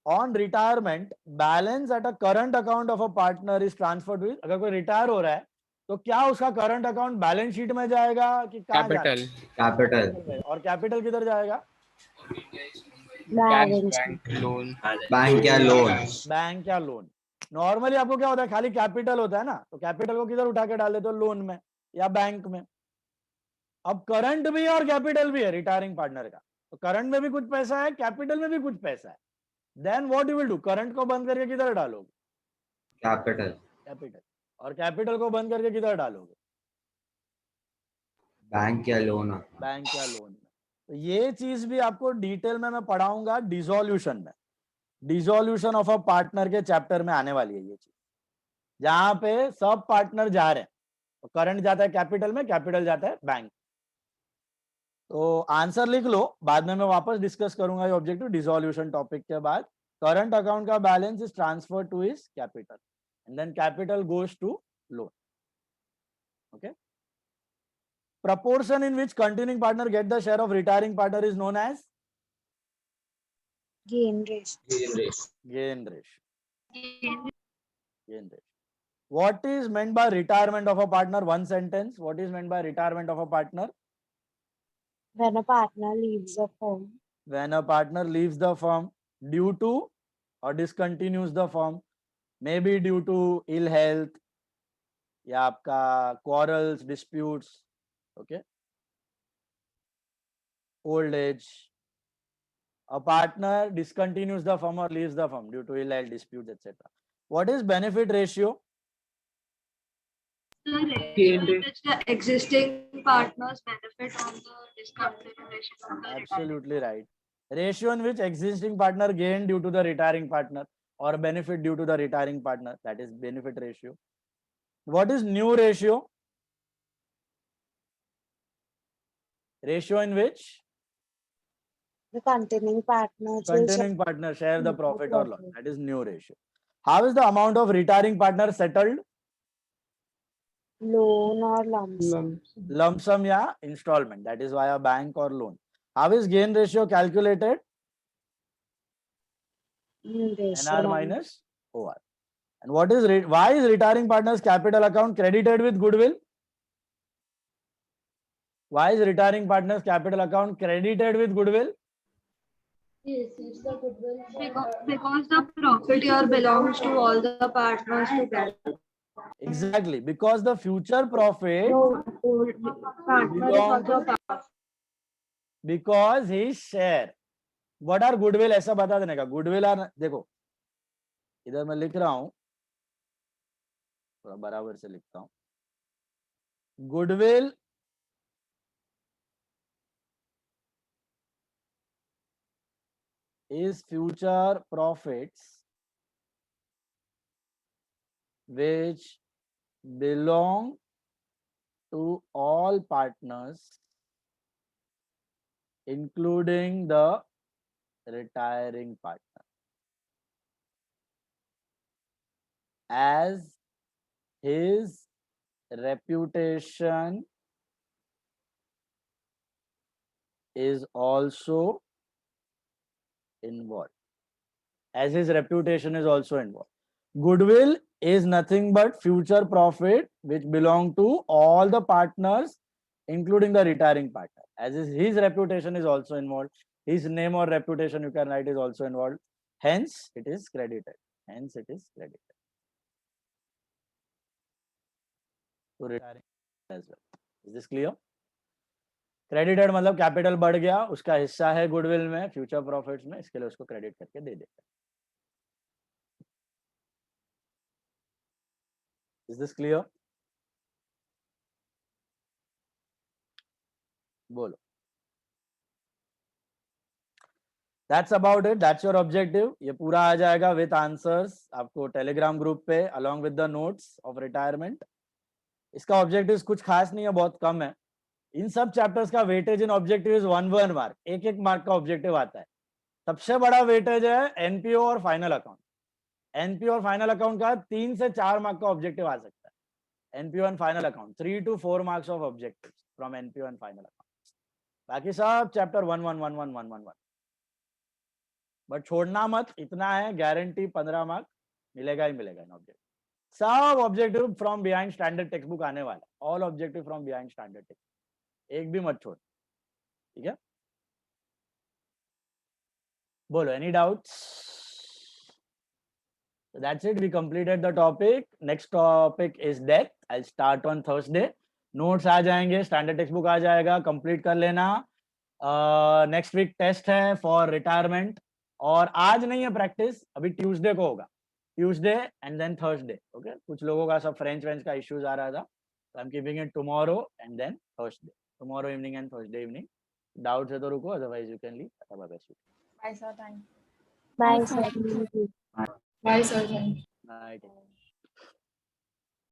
On retirement, balance at a current account of a partner is transferred with. अगर कोई रिटायर हो रहा है तो क्या उसका करंट अकाउंट बैलेंस शीट में जाएगा कि कहाँ जाएगा? कैपिटल. और कैपिटल किधर जाएगा? Bank loan. बैंक या लोन. बैंक या लोन. नॉर्मली आपको क्या होता है, खाली कैपिटल होता है ना, तो कैपिटल को किधर उठा के डाल देते हो? लोन में या बैंक में. अब करंट भी है और कैपिटल भी है रिटायरिंग पार्टनर का, तो करंट में भी कुछ पैसा है, कैपिटल में भी कुछ पैसा है. Then what you will do? Current को बंद करके किधर डालोगे? कैपिटल. कैपिटल. और कैपिटल को बंद करके किधर डालोगे? बैंक या लोन. बैंक या लोन में. तो ये चीज भी आपको डिटेल में मैं पढ़ाऊंगा डिसोल्यूशन में. डिसोल्यूशन ऑफ अ पार्टनर के चैप्टर में आने वाली है ये चीज, जहां पे सब पार्टनर जा रहे हैं. तो करंट जाता है कैपिटल में, कैपिटल जाता है बैंक. तो आंसर लिख लो, बाद में मैं वापस डिस्कस करूंगा ये ऑब्जेक्टिव डिसोल्यूशन टॉपिक के बाद. करंट अकाउंट का balance is transfer to his capital and then capital goes to loan. Okay. Proportion in which continuing partner get the share of retiring partner is known as Gain ratio. gain ratio. Gain ratio. What is meant by retirement of a partner? One sentence. What is meant by retirement of a partner? When a partner leaves the firm. When a partner leaves the firm due to or discontinues the firm, maybe due to ill health या आपका quarrels, disputes, okay, old age. A partner discontinues the firm or leaves the firm due to ill health, disputes, etc. What is benefit ratio? The ratio in which the existing partners benefit on the discontinuation of the Absolutely right. Ratio in which existing partner gain due to the retiring partner or benefit due to the retiring partner, that is benefit ratio. What is new ratio? Ratio in which The continuing partners will continuing partner share the profit or loss, that is new ratio. How is the amount of retiring partner settled? loan or lump sum. Lump sum या installment, that is via bank or loan. How is gain ratio calculated? NR minus OR. And what is why is retiring partner's capital account credited with goodwill? Why is retiring partner's capital account credited with goodwill? he receives the goodwill Because the profit here belongs to all the partners together. Exactly, because the future profit No, partner is also part. because his share. What are goodwill? ऐसा बता देने का. Goodwill are, देखो इधर मैं लिख रहा हूं, थोड़ा बराबर से लिखता हूं. Goodwill is future profits which belong to all partners, including the retiring partner, as his reputation is also involved. As his reputation is also involved. Goodwill is nothing but future profit which belong to all the partners, including the retiring partner. As his reputation is also involved, his name or reputation you can write is also involved. Hence, it is credited. Hence, it is credited to retiring as well. Is this clear? Credited मतलब capital बढ़ गया, उसका हिस्सा है goodwill में, future profits में, इसके लिए उसको क्रेडिट करके दे देता है. Is this clear? बोलो. That's about it. That's your objective. ये पूरा आ जाएगा with answers आपको टेलीग्राम ग्रुप पे along with the notes of retirement. इसका ऑब्जेक्टिव कुछ खास नहीं है, बहुत कम है. इन सब चैप्टर्स का weightage in objective is 1 mark. एक मार्क का ऑब्जेक्टिव आता है. सबसे बड़ा वेटेज है एनपीओ और फाइनल अकाउंट. एनपीओ और फाइनल अकाउंट का 3 से 4 मार्क का ऑब्जेक्टिव आ सकता है. NPO and final account 3 to 4 marks of objective from NPO and final account. बाकी सब चैप्टर 1 बट छोड़ना मत, इतना है गारंटी 15 मार्क मिलेगा ही मिलेगा इन ऑब्जेक्टिव. सब objective from behind standard text book आने वाला. All objective from behind standard text, एक भी मत छोड़. ठीक है, बोलो any doubts? That's it. We completed the topic. Next topic is death. I'll start on Thursday. Notes आ जाएंगे, स्टैंडर्ड टेक्स्ट बुक आ जाएगा, कंप्लीट कर लेना. नेक्स्ट वीक टेस्ट है फॉर रिटायरमेंट, और आज नहीं है प्रैक्टिस, अभी ट्यूसडे को होगा. Tuesday and then Thursday. Okay, कुछ लोगों का सब फ्रेंच का इश्यूज आ रहा था, so I'm keeping it tomorrow and then Thursday. Tomorrow evening and Thursday evening. Doubts है तो रुको, otherwise you can leave. Bye, sir. Thank you. Bye, sir. Bye, sir. Thank you. Night.